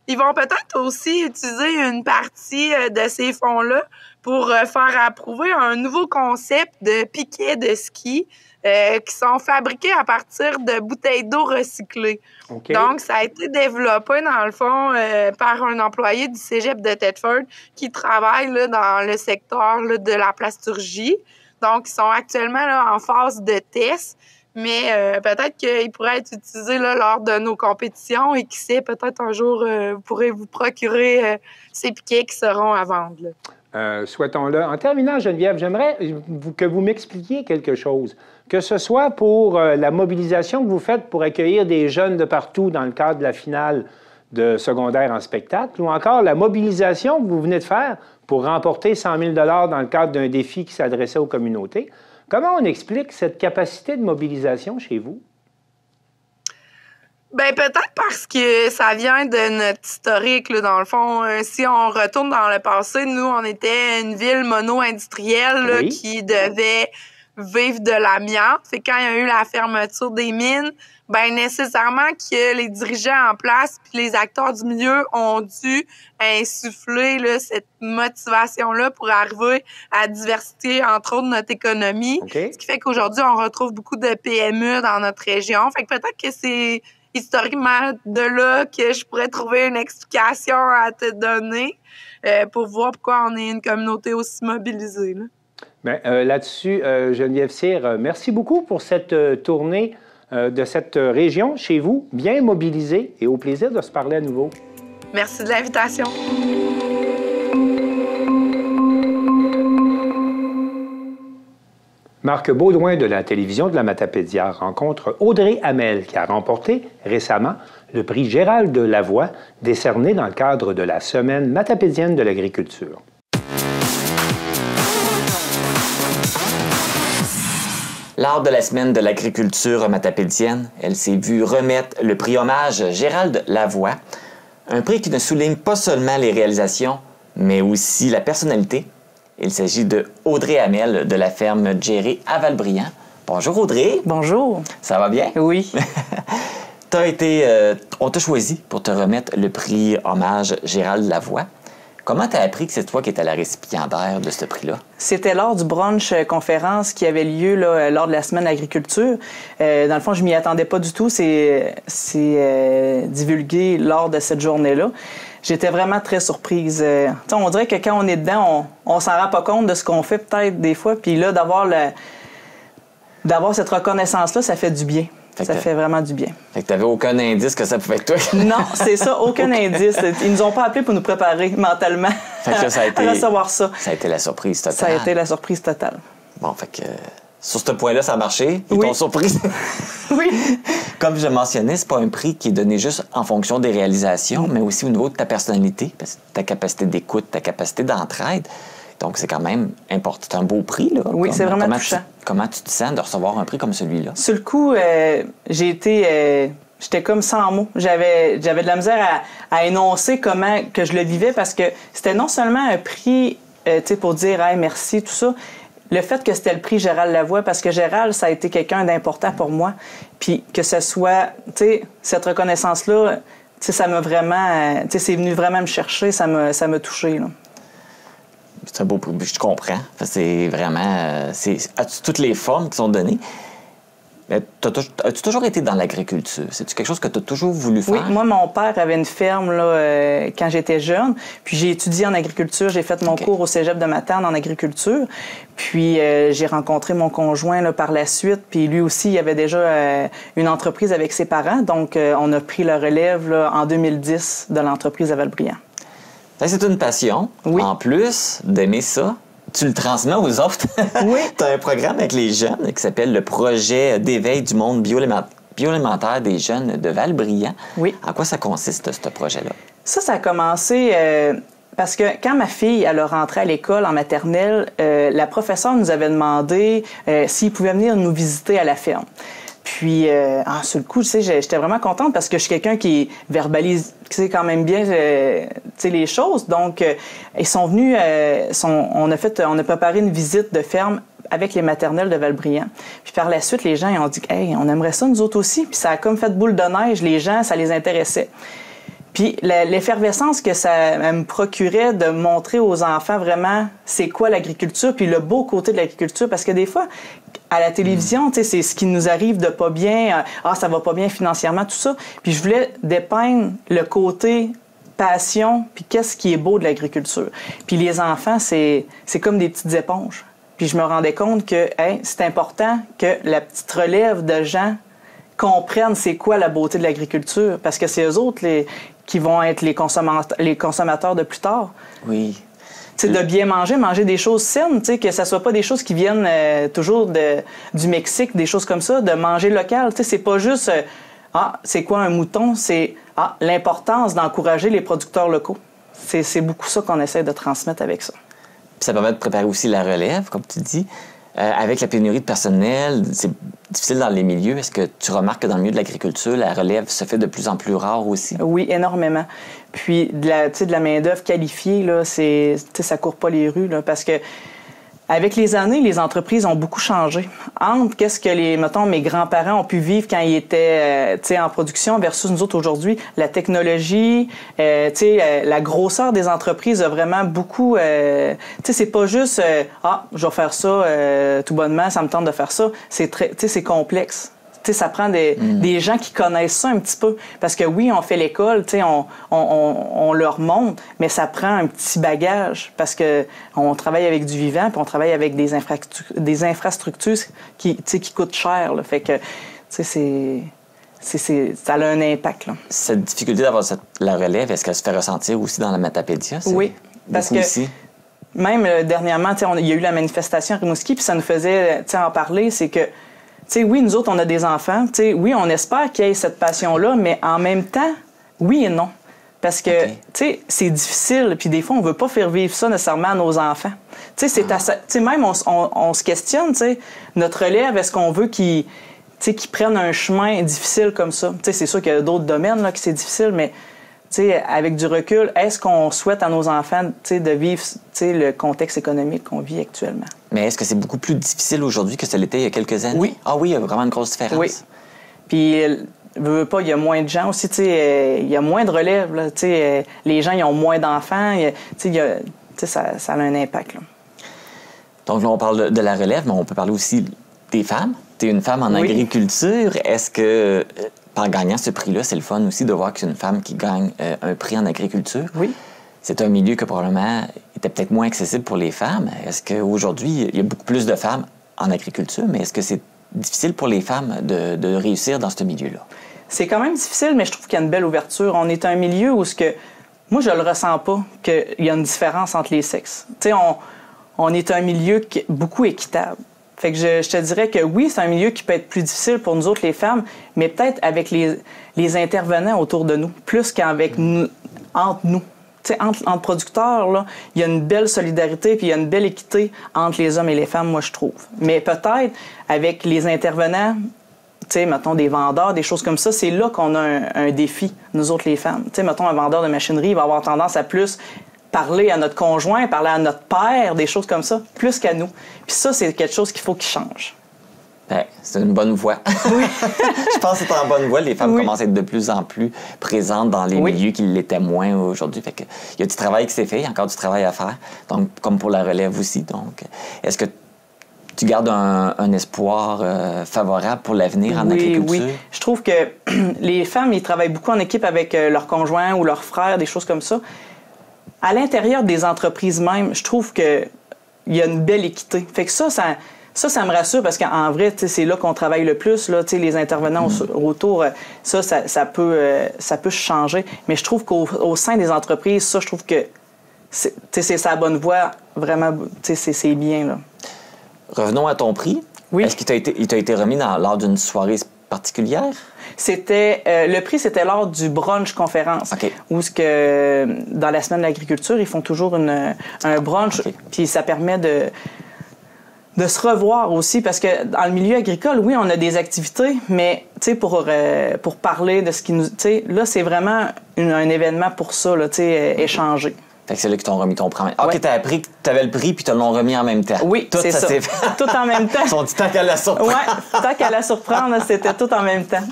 Ils vont peut-être aussi utiliser une partie de ces fonds-là pour faire approuver un nouveau concept de piquets de ski qui sont fabriqués à partir de bouteilles d'eau recyclées. Donc, ça a été développé, dans le fond, par un employé du cégep de Thetford qui travaille là, dans le secteur là, de la plasturgie. Donc, ils sont actuellement là, en phase de test. Mais peut-être qu'il pourrait être utilisé là, lors de nos compétitions et qui sait, peut-être un jour, vous pourrez vous procurer ces piquets qui seront à vendre. Souhaitons-le. En terminant, Geneviève, j'aimerais que vous m'expliquiez quelque chose. Que ce soit pour la mobilisation que vous faites pour accueillir des jeunes de partout dans le cadre de la finale de secondaire en spectacle, ou encore la mobilisation que vous venez de faire pour remporter 100 000 $ dans le cadre d'un défi qui s'adressait aux communautés. Comment on explique cette capacité de mobilisation chez vous? Bien, peut-être parce que ça vient de notre historique, là, dans le fond. Si on retourne dans le passé, nous, on était une ville mono-industrielle là, qui devait vivre de l'amiante. C'est quand il y a eu la fermeture des mines, bien nécessairement que les dirigeants en place puis les acteurs du milieu ont dû insuffler là, cette motivation-là pour arriver à diversifier, entre autres, notre économie. Ce qui fait qu'aujourd'hui, on retrouve beaucoup de PME dans notre région. Fait que peut-être que c'est historiquement de là que je pourrais trouver une explication à te donner pour voir pourquoi on est une communauté aussi mobilisée. Là. Bien, là-dessus, Geneviève Cyr, merci beaucoup pour cette tournée de cette région chez vous, bien mobilisée, et au plaisir de se parler à nouveau. Merci de l'invitation. Marc Baudouin de la télévision de la Matapédia rencontre Audrey Hamel qui a remporté récemment le prix Gérald de Lavoie décerné dans le cadre de la Semaine matapédienne de l'agriculture. Lors de la semaine de l'agriculture matapédienne, elle s'est vue remettre le prix hommage Gérald Lavoie, un prix qui ne souligne pas seulement les réalisations, mais aussi la personnalité. Il s'agit de Audrey Hamel de la ferme Djéré à Valbriand. Bonjour Audrey. Bonjour. Ça va bien? Oui. On t'a choisi pour te remettre le prix hommage Gérald Lavoie. Comment tu as appris que c'est toi qui étais la récipiendaire de ce prix-là? C'était lors du brunch conférence qui avait lieu là, lors de la semaine d'agriculture. Dans le fond, je m'y attendais pas du tout. C'est divulgué lors de cette journée-là. J'étais vraiment très surprise. On dirait que quand on est dedans, on s'en rend pas compte de ce qu'on fait peut-être des fois. Puis là, d'avoir cette reconnaissance-là, ça fait du bien. Ça fait vraiment du bien. Fait que t'avais aucun indice que ça pouvait être toi? Non, c'est ça, aucun indice. Ils nous ont pas appelés pour nous préparer mentalement fait que là, ça a été, à recevoir ça. Ça a été la surprise totale. Ça a été la surprise totale. Bon, fait que sur ce point-là, ça a marché. Ils t'ont surpris. Oui. Comme je mentionnais, c'est pas un prix qui est donné juste en fonction des réalisations, mais aussi au niveau de ta personnalité, ta capacité d'écoute, ta capacité d'entraide. Donc, c'est quand même important. C'est un beau prix, là. Oui, c'est vraiment touchant. Comment tu te sens de recevoir un prix comme celui-là? Sur le coup, j'étais comme sans mots. J'avais de la misère à énoncer comment que je le vivais parce que c'était non seulement un prix pour dire hey, merci, tout ça. Le fait que c'était le prix Gérald Lavoie, parce que Gérald, ça a été quelqu'un d'important pour moi. Puis que ce soit, cette reconnaissance-là, ça m'a vraiment, c'est venu vraiment me chercher, ça m'a touché, là. C'est un beau prix, je comprends. C'est vraiment... à toutes les formes qui sont données. As-tu toujours été dans l'agriculture? C'est-tu quelque chose que tu as toujours voulu faire? Oui, moi, mon père avait une ferme là, quand j'étais jeune. Puis j'ai étudié en agriculture. J'ai fait mon cours au cégep de Matane en agriculture. Puis j'ai rencontré mon conjoint là, par la suite. Puis lui aussi, il avait déjà une entreprise avec ses parents. Donc, on a pris le relève là, en 2010 de l'entreprise à Valbriand. C'est une passion. Oui. En plus d'aimer ça, tu le transmets aux autres. Oui. Tu as un programme avec les jeunes qui s'appelle le projet d'éveil du monde bioalimentaire des jeunes de Valbriand. Oui. En quoi ça consiste, ce projet-là? Ça a commencé parce que quand ma fille elle a rentré à l'école en maternelle, la professeure nous avait demandé s'il pouvait venir nous visiter à la ferme. Puis, sur le coup, j'étais vraiment contente parce que je suis quelqu'un qui verbalise quand même bien les choses. Donc, ils sont venus, on a préparé une visite de ferme avec les maternelles de Valbriand. Puis par la suite, les gens ils ont dit « Hey, on aimerait ça nous autres aussi ». Puis ça a comme fait boule de neige. Les gens, ça les intéressait. Puis l'effervescence que ça me procurait de montrer aux enfants vraiment c'est quoi l'agriculture, puis le beau côté de l'agriculture, parce que des fois, à la télévision, c'est ce qui nous arrive de pas bien, ça va pas bien financièrement, tout ça. Puis je voulais dépeindre le côté passion, puis qu'est-ce qui est beau de l'agriculture. Puis les enfants, c'est comme des petites éponges. Puis je me rendais compte que c'est important que la petite relève de gens comprennent c'est quoi la beauté de l'agriculture, parce que c'est eux autres qui vont être les consommateurs de plus tard. Oui. De bien manger des choses saines, que ça soit pas des choses qui viennent toujours du Mexique, des choses comme ça, de manger local. C'est pas juste c'est quoi un mouton, c'est l'importance d'encourager les producteurs locaux. C'est beaucoup ça qu'on essaie de transmettre avec ça. Puis ça permet de préparer aussi la relève, comme tu dis. Avec la pénurie de personnel, c'est difficile dans les milieux. Est-ce que tu remarques que dans le milieu de l'agriculture, la relève se fait de plus en plus rare aussi? Oui, énormément. Puis de la main-d'œuvre qualifiée, là, ça court pas les rues, là, parce que avec les années, les entreprises ont beaucoup changé. Entre qu'est-ce que mes grands-parents ont pu vivre quand ils étaient en production versus nous autres aujourd'hui, la technologie, la grosseur des entreprises a vraiment beaucoup... c'est pas juste je vais faire ça tout bonnement, ça me tente de faire ça. C'est complexe. Ça prend des gens qui connaissent ça un petit peu. Parce que oui, on fait l'école, on leur montre, mais ça prend un petit bagage parce que on travaille avec du vivant, puis on travaille avec des infrastructures qui coûtent cher. Là. Fait que, ça a un impact. Là. Cette difficulté d'avoir la relève, est-ce qu'elle se fait ressentir aussi dans la Matapédia? Oui, parce que aussi? Même dernièrement, il y a eu la manifestation à Rimouski, puis ça nous faisait en parler, c'est que oui, nous autres, on a des enfants. Oui, on espère qu'il y ait cette passion-là, mais en même temps, oui et non. Parce que, tu sais, c'est difficile, puis des fois, on veut pas faire vivre ça nécessairement à nos enfants. Tu sais, même on se questionne, tu sais, notre relève, est-ce qu'on veut qu'ils prennent un chemin difficile comme ça? Tu sais, c'est sûr qu'il y a d'autres domaines là, que c'est difficile, mais tu sais, avec du recul, est-ce qu'on souhaite à nos enfants, tu sais, de vivre, tu sais, le contexte économique qu'on vit actuellement? Mais est-ce que c'est beaucoup plus difficile aujourd'hui que ça l'était il y a quelques années? Oui. Ah oui, il y a vraiment une grosse différence. Oui. Puis, veux pas, il y a moins de gens aussi, tu sais, il y a moins de relève, là, tu sais, les gens, ils ont moins d'enfants, tu sais, ça a un impact, là. Donc là, on parle de la relève, mais on peut parler aussi des femmes. Tu es une femme en agriculture. Est-ce que, en gagnant ce prix-là, c'est le fun aussi de voir qu'une femme qui gagne un prix en agriculture? Oui. C'est un milieu que probablement était peut-être moins accessible pour les femmes. Est-ce qu'aujourd'hui, il y a beaucoup plus de femmes en agriculture, mais est-ce que c'est difficile pour les femmes de réussir dans ce milieu-là? C'est quand même difficile, mais je trouve qu'il y a une belle ouverture. On est un milieu où moi, je le ressens pas qu'il y a une différence entre les sexes. Tu sais, on est un milieu qui est beaucoup équitable. Fait que je te dirais que oui, c'est un milieu qui peut être plus difficile pour nous autres, les femmes, mais peut-être avec les intervenants autour de nous, plus qu'avec nous, entre nous. Tu sais, entre producteurs, là, il y a une belle solidarité puis il y a une belle équité entre les hommes et les femmes, moi, je trouve. Mais peut-être avec les intervenants, tu sais, mettons, des vendeurs, des choses comme ça, c'est là qu'on a un défi, nous autres, les femmes. Tu sais, mettons, un vendeur de machinerie, il va avoir tendance à plus parler à notre conjoint, parler à notre père, des choses comme ça, plus qu'à nous. Puis ça, c'est quelque chose qu'il faut qu'il change. Bien, c'est une bonne voie. Oui. Je pense que c'est en bonne voie. Les femmes commencent à être de plus en plus présentes dans les milieux qui l'étaient moins aujourd'hui. Fait que, il y a du travail qui s'est fait, il y a encore du travail à faire, donc, comme pour la relève aussi. Donc, est-ce que tu gardes un espoir favorable pour l'avenir en agriculture? Oui, je trouve que les femmes, ils travaillent beaucoup en équipe avec leurs conjoints ou leurs frères, des choses comme ça. À l'intérieur des entreprises même, je trouve qu'il y a une belle équité. Fait que ça me rassure parce qu'en vrai, c'est là qu'on travaille le plus. Là, les intervenants autour, ça peut changer. Mais je trouve qu'au sein des entreprises, ça, je trouve que c'est sa bonne voie. Vraiment, c'est bien. Là. Revenons à ton prix. Oui. Est-ce qu'il t'a été remis lors d'une soirée particulière? Le prix, c'était lors du brunch conférence. Okay. Où dans la semaine de l'agriculture, ils font toujours un brunch. Okay. Puis ça permet de se revoir aussi, parce que dans le milieu agricole, oui, on a des activités, mais pour parler de ce qui nous... Là, c'est vraiment un événement pour ça, là, échanger. Fait que c'est là qu'ils t'ont remis ton prix. OK, t'as appris que t'avais le prix puis te l'ont remis en même temps. Oui, c'est ça. Tout en même temps. Ils sont dit tant qu'à la surprendre. Oui, tant qu'à la surprendre, c'était tout en même temps.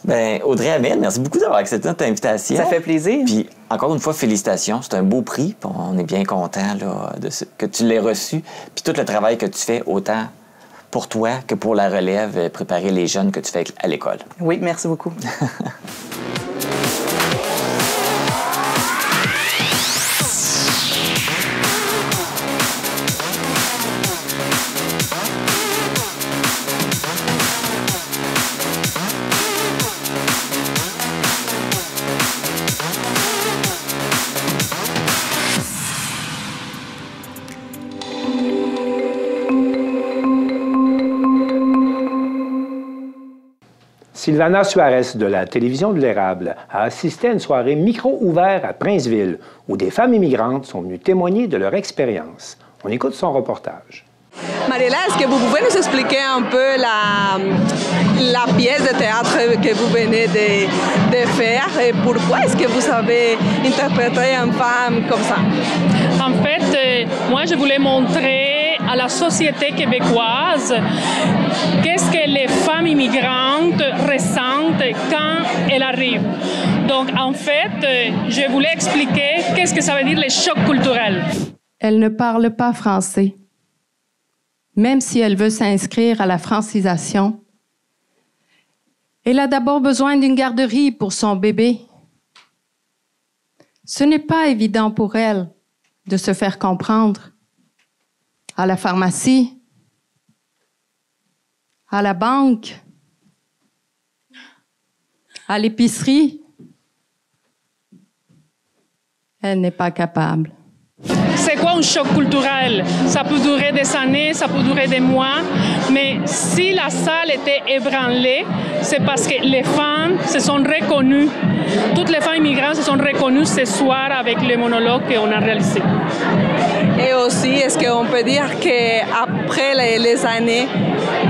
Bien, Audrey Hamel, merci beaucoup d'avoir accepté notre invitation. Ça fait plaisir. Puis, encore une fois, félicitations. C'est un beau prix. On est bien content que tu l'aies reçu. Puis tout le travail que tu fais, autant pour toi que pour la relève, préparer les jeunes que tu fais à l'école. Oui, merci beaucoup. Sylvana Suarez de la télévision de l'Érable a assisté à une soirée micro ouverte à Princeville où des femmes immigrantes sont venues témoigner de leur expérience. On écoute son reportage. Mariela, est-ce que vous pouvez nous expliquer un peu la pièce de théâtre que vous venez de faire et pourquoi est-ce que vous avez interprété une femme comme ça? En fait, moi, je voulais montrer à la société québécoise qu'est-ce que les femmes immigrantes ressentent quand elles arrivent. Donc, en fait, je voulais expliquer qu'est-ce que ça veut dire les chocs culturels. Elle ne parle pas français. Même si elle veut s'inscrire à la francisation, elle a d'abord besoin d'une garderie pour son bébé. Ce n'est pas évident pour elle de se faire comprendre. À la pharmacie, à la banque, à l'épicerie, elle n'est pas capable. C'est quoi un choc culturel? Ça peut durer des années, ça peut durer des mois. Mais si la salle était ébranlée, c'est parce que les femmes se sont reconnues. Toutes les femmes immigrantes se sont reconnues ce soir avec le monologue qu'on a réalisé. Et aussi, est-ce qu'on peut dire qu'après les années,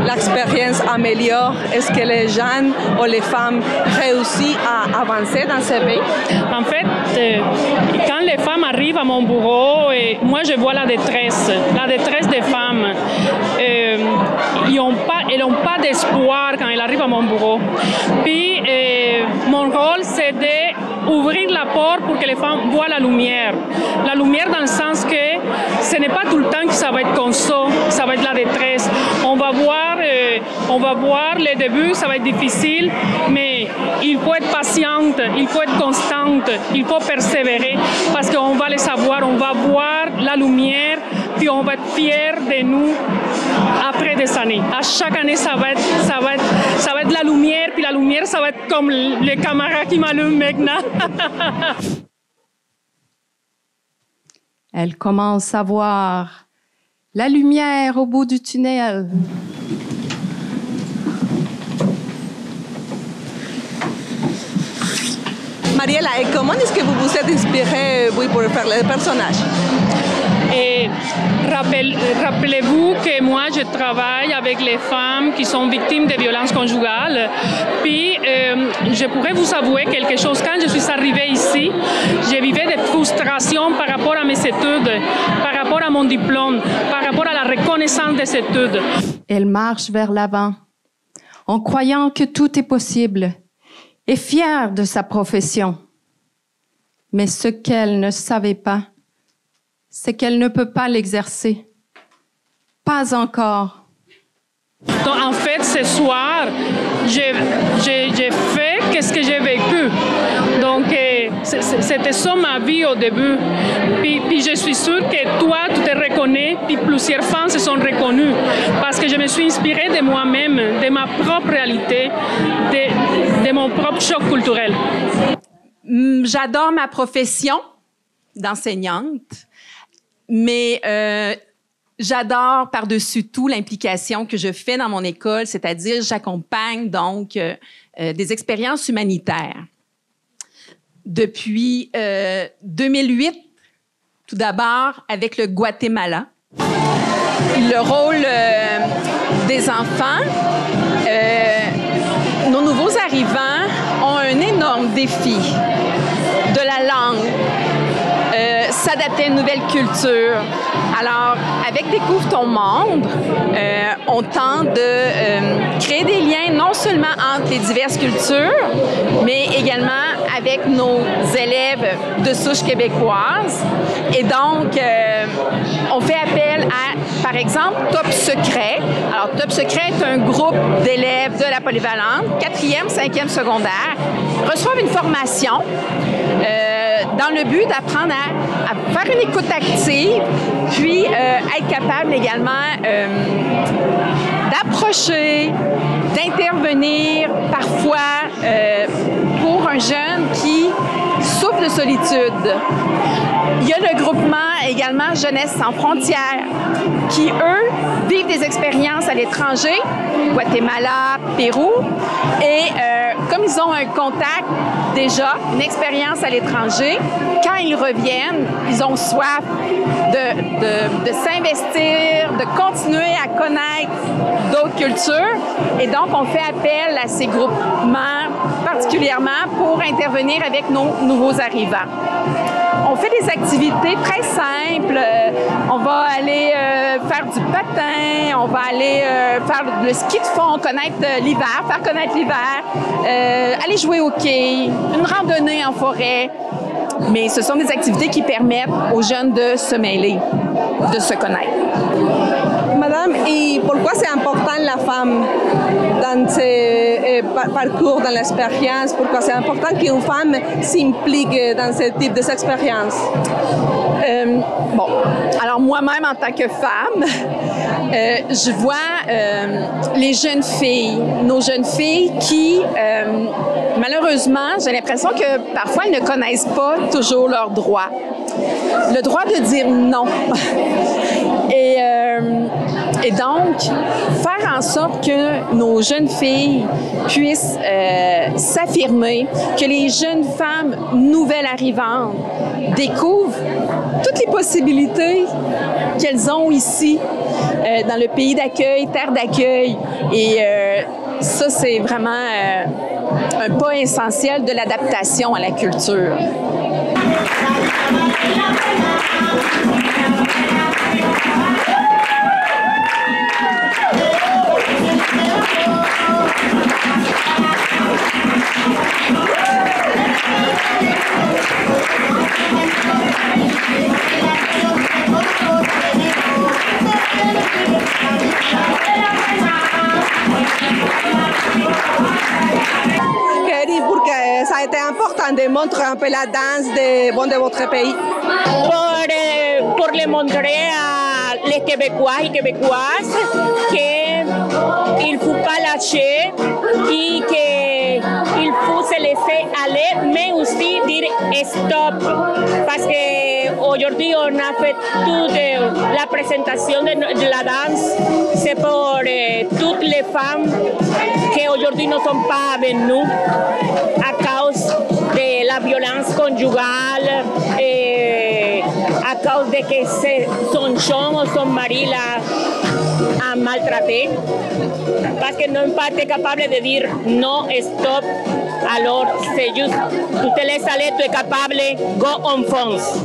l'expérience améliore? Est-ce que les jeunes ou les femmes réussissent à avancer dans ce pays? En fait, quand les femmes arrivent à mon bureau, moi je vois la détresse des femmes. Elles n'ont pas d'espoir quand elles arrivent à mon bureau. Puis, mon rôle, c'est d'ouvrir la porte pour que les femmes voient la lumière. La lumière dans le sens que ce n'est pas tout le temps que ça va être comme ça va être la détresse. On va voir les débuts, ça va être difficile, mais il faut être patiente, il faut être constante, il faut persévérer parce qu'on va les savoir, on va voir la lumière, puis on va être fiers de nous après des années. À chaque année, ça va être la lumière, puis la lumière, ça va être comme les caméras qui m'allument maintenant. Elle commence à voir la lumière au bout du tunnel. Mariela, et comment est-ce que vous vous êtes inspirée pour faire le personnage? Et rappelez-vous que moi, je travaille avec les femmes qui sont victimes de violences conjugales. Puis, je pourrais vous avouer quelque chose. Quand je suis arrivée ici, je vivais des frustrations par rapport à mes études, par rapport à mon diplôme, par rapport à la reconnaissance des études. Elle marche vers l'avant, en croyant que tout est possible, et fière de sa profession. Mais ce qu'elle ne savait pas, c'est qu'elle ne peut pas l'exercer. Pas encore. Donc, en fait, ce soir, j'ai fait ce que j'ai vécu. Donc, c'était ça ma vie au début. Puis je suis sûre que toi, tu te reconnais, puis plusieurs femmes se sont reconnues. Parce que je me suis inspirée de moi-même, de ma propre réalité, de mon propre choc culturel. J'adore ma profession d'enseignante, mais j'adore par-dessus tout l'implication que je fais dans mon école, c'est-à-dire j'accompagne donc des expériences humanitaires. Depuis 2008, tout d'abord avec le Guatemala, le rôle des enfants. Nos nouveaux arrivants ont un énorme défi de la langue, s'adapter à une nouvelle culture. Alors, avec Découvre ton monde, on tente de créer des liens non seulement entre les diverses cultures, mais également avec nos élèves de souche québécoise. Et donc, on fait appel à, par exemple, Top Secret. Alors, Top Secret est un groupe d'élèves de la polyvalente, 4e, 5e secondaire, reçoivent une formation dans le but d'apprendre à faire une écoute active, puis être capable également d'approcher, d'intervenir parfois pour un jeune qui souffre de solitude. Il y a le groupement également Jeunesse sans frontières qui, eux, vivent des expériences à l'étranger, Guatemala, Pérou, et comme ils ont un contact déjà, une expérience à l'étranger, quand ils reviennent, ils ont soif de s'investir, de continuer à connaître d'autres cultures. Et donc, on fait appel à ces groupements particulièrement pour intervenir avec nos nouveaux arrivants. On fait des activités très simples. On va aller faire du patin, on va aller faire le ski de fond, connaître l'hiver, faire connaître l'hiver, aller jouer au quai, une randonnée en forêt. Mais ce sont des activités qui permettent aux jeunes de se mêler, de se connaître. Madame, et pourquoi c'est important la femme dans ce parcours, dans l'expérience? Pourquoi c'est important qu'une femme s'implique dans ce type d'expérience? Bon, alors moi-même en tant que femme, je vois les jeunes filles, nos jeunes filles qui, malheureusement, j'ai l'impression que parfois elles ne connaissent pas toujours leurs droits. Le droit de dire non. Et Et donc, faire en sorte que nos jeunes filles puissent s'affirmer, que les jeunes femmes nouvelles arrivantes découvrent toutes les possibilités qu'elles ont ici, dans le pays d'accueil, terre d'accueil. Et ça, c'est vraiment un pas essentiel de l'adaptation à la culture. Porque ça a été important de montrer un peu la danse de votre pays. Pour le montrer à les Québécois et Québécoises qu'il ne faut pas lâcher et qu'il faut se laisser aller, mais aussi dire stop. Parce qu'aujourd'hui, on a fait toute la présentation de la danse. C'est pour toutes les femmes qui aujourd'hui ne sont pas avec nous à cause de la violence conjugale et à cause de que son chum ou son mari l'a maltraité. Parce qu'ils n'ont pas été capables de dire non, stop. Alors, c'est juste, tu te laisses aller, tu es capable, go, on fonce.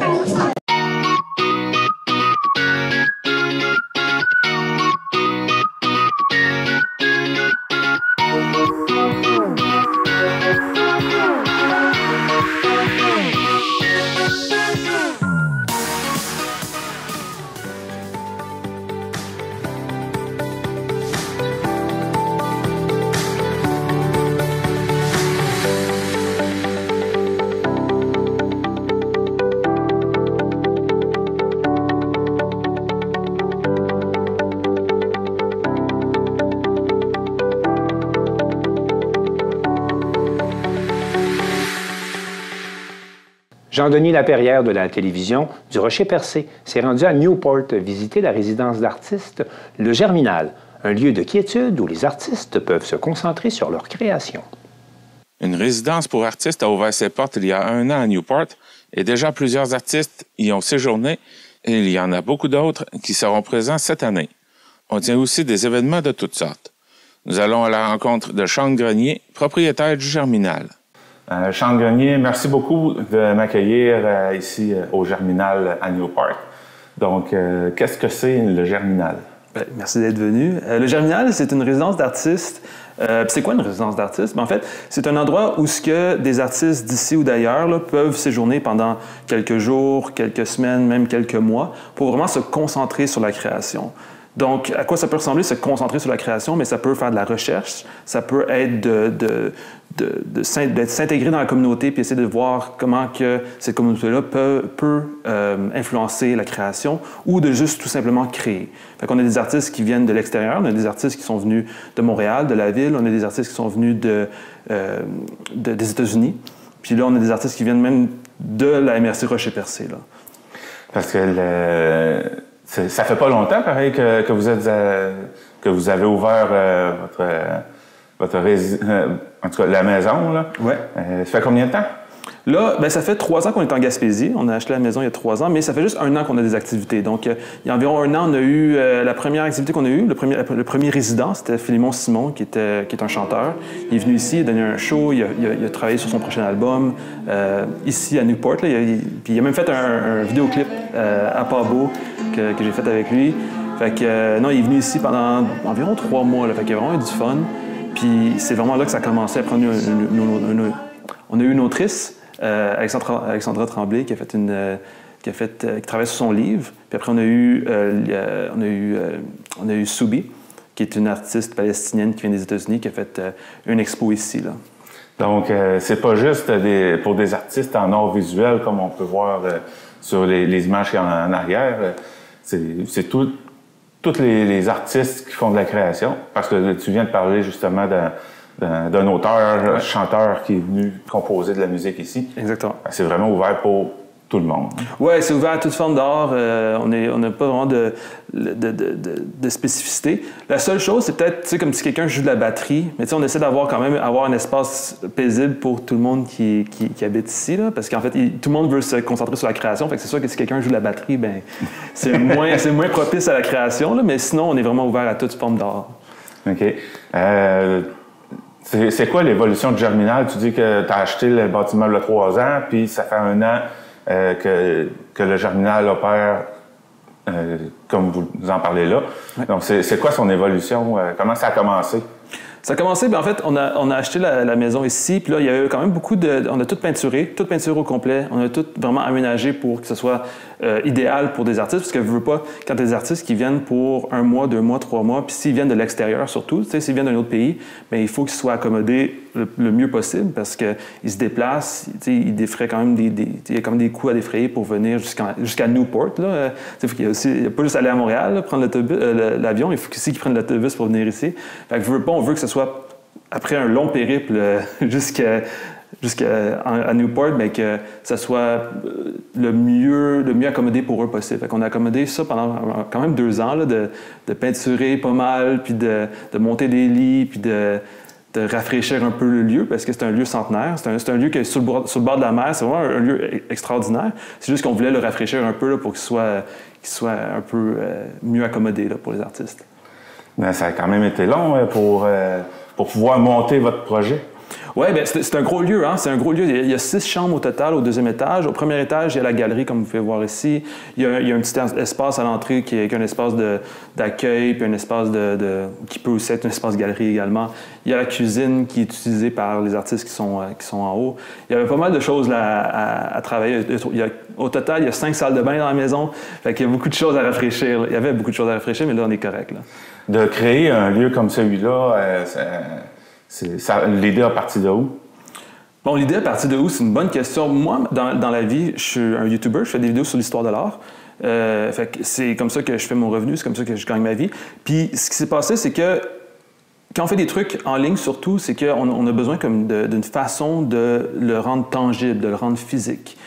Jean-Denis Laperrière de la télévision du Rocher-Percé s'est rendu à Newport visiter la résidence d'artistes Le Germinal, un lieu de quiétude où les artistes peuvent se concentrer sur leur création. Une résidence pour artistes a ouvert ses portes il y a 1 an à Newport et déjà plusieurs artistes y ont séjourné et il y en a beaucoup d'autres qui seront présents cette année. On tient aussi des événements de toutes sortes. Nous allons à la rencontre de Sean Grenier, propriétaire du Germinal. Sean Grenier, merci beaucoup de m'accueillir ici au Germinal à Newport. Donc, qu'est-ce que c'est le Germinal? Merci d'être venu. Le Germinal, c'est une résidence d'artistes. C'est quoi une résidence d'artistes? En fait, c'est un endroit où des artistes d'ici ou d'ailleurs peuvent séjourner pendant quelques jours, quelques semaines, même quelques mois, pour vraiment se concentrer sur la création. Donc, à quoi ça peut ressembler, se concentrer sur la création? Mais ça peut faire de la recherche, ça peut être de s'intégrer dans la communauté puis essayer de voir comment que cette communauté-là peut influencer la création ou de juste tout simplement créer. Fait qu'on a des artistes qui viennent de l'extérieur, on a des artistes qui sont venus de Montréal, de la ville, on a des artistes qui sont venus des États-Unis, puis là, on a des artistes qui viennent même de la MRC Rocher-Percé. Parce que ça fait pas longtemps, pareil, que vous avez ouvert en tout cas, la maison, là. Ouais. Ça fait combien de temps? Là, ça fait 3 ans qu'on est en Gaspésie. On a acheté la maison il y a 3 ans, mais ça fait juste 1 an qu'on a des activités. Donc, il y a environ 1 an, on a eu la première activité qu'on a eue. Le premier résident, c'était Philémon Simon, qui est un chanteur. Il est venu ici, il a donné un show, il a travaillé sur son prochain album ici à Newport. Là, puis il a même fait un vidéoclip à Pabo que j'ai fait avec lui. Fait que, non, il est venu ici pendant environ 3 mois. Là, fait qu'il a vraiment eu du fun. Puis c'est vraiment là que ça a commencé. Après, on a eu une autrice, Alexandra Tremblay, qui travaille sur son livre. Puis après, on a eu Soubi, qui est une artiste palestinienne qui vient des États-Unis, qui a fait une expo ici. Là. Donc, c'est pas juste pour des artistes en art visuel, comme on peut voir sur les images qui sont en arrière. C'est tous les artistes qui font de la création, parce que tu viens de parler justement d'un auteur, chanteur qui est venu composer de la musique ici. Exactement. C'est vraiment ouvert pour tout le monde. Oui, c'est ouvert à toute forme d'art. On n'a pas vraiment de spécificité. La seule chose, c'est peut-être, tu sais, comme si quelqu'un joue de la batterie, mais tu sais, on essaie d'avoir quand même un espace paisible pour tout le monde qui habite ici, là, parce qu'en fait, tout le monde veut se concentrer sur la création. Fait que c'est sûr que si quelqu'un joue de la batterie, ben c'est moins propice à la création, là, mais sinon, on est vraiment ouvert à toute forme d'art. OK. C'est quoi l'évolution de Germinal? Tu dis que tu as acheté le bâtiment il y a 3 ans, puis ça fait 1 an que le Germinal opère comme vous en parlez là. Ouais. Donc, c'est quoi son évolution? Comment ça a commencé? Ça a commencé, bien en fait, on a acheté la maison ici, puis là, il y a eu quand même beaucoup de... On a tout peinturé au complet. On a tout vraiment aménagé pour que ce soit idéal pour des artistes, parce que je veux pas, quand des artistes qui viennent pour 1 mois, 2 mois, 3 mois, puis s'ils viennent de l'extérieur surtout, tu sais, s'ils viennent d'un autre pays, bien, il faut qu'ils soient accommodés le mieux possible, parce qu'ils se déplacent, tu sais, ils défraient quand même il y a quand même des coûts à défrayer pour venir jusqu'à Newport, là. Il n'y a pas juste aller à Montréal, là, prendre l'avion, il faut aussi qu'ils prennent l'autobus pour venir ici. Fait que on veut que ce soit après un long périple jusqu'à Newport, mais que ça soit le mieux accommodé pour eux possible. Fait qu'on a accommodé ça pendant quand même 2 ans, là, de peinturer pas mal, puis de monter des lits, puis de rafraîchir un peu le lieu, parce que c'est un lieu centenaire. C'est un lieu qui est sur le bord de la mer. C'est vraiment un lieu extraordinaire. C'est juste qu'on voulait le rafraîchir un peu là, pour qu'il soit un peu mieux accommodé là, pour les artistes. Mais ça a quand même été long pour pouvoir monter votre projet. Oui, bien, c'est un gros lieu, hein? C'est un gros lieu. Il y a 6 chambres au total au 2e étage. Au 1er étage, il y a la galerie, comme vous pouvez voir ici. Il y a un petit espace à l'entrée qui est un espace d'accueil, puis un espace qui peut aussi être un espace galerie également. Il y a la cuisine qui est utilisée par les artistes qui sont en haut. Il y avait pas mal de choses là, à travailler. Au total, il y a 5 salles de bain dans la maison. Fait qu'il y a beaucoup de choses à rafraîchir. Il y avait beaucoup de choses à rafraîchir, mais là, on est correct, là. De créer un lieu comme celui-là, l'idée a parti de où? Bon, l'idée a parti de où? C'est une bonne question. Moi, dans la vie, je suis un YouTuber, je fais des vidéos sur l'histoire de l'art. Fait que c'est comme ça que je fais mon revenu, c'est comme ça que je gagne ma vie. Puis ce qui s'est passé, c'est que quand on fait des trucs en ligne, surtout, c'est qu'on a besoin comme d'une façon de le rendre tangible, de le rendre physique.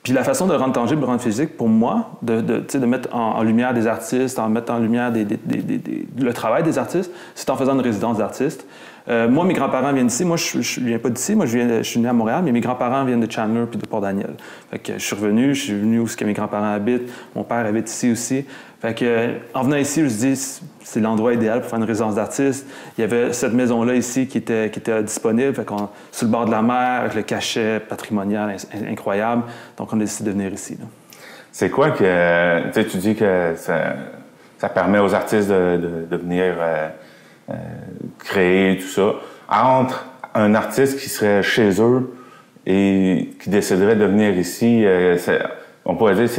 Puis la façon de le rendre tangible, de le rendre physique, pour moi, de mettre en lumière des artistes, en mettre en lumière le travail des artistes, c'est en faisant une résidence d'artistes. Moi, mes grands-parents viennent d'ici. Moi, je ne viens pas d'ici. Moi, je suis né à Montréal, mais mes grands-parents viennent de Chandler puis de Port-Daniel. Fait que je suis venu où mes grands-parents habitent. Mon père habite ici aussi. Fait que, en venant ici, je me suis dit, c'est l'endroit idéal pour faire une résidence d'artiste. Il y avait cette maison-là ici qui était disponible, fait sur le bord de la mer, avec le cachet patrimonial incroyable. Donc, on a décidé de venir ici. C'est quoi que... Tu dis que ça permet aux artistes de venir créer tout ça. Entre un artiste qui serait chez eux et qui déciderait de venir ici, on pourrait dire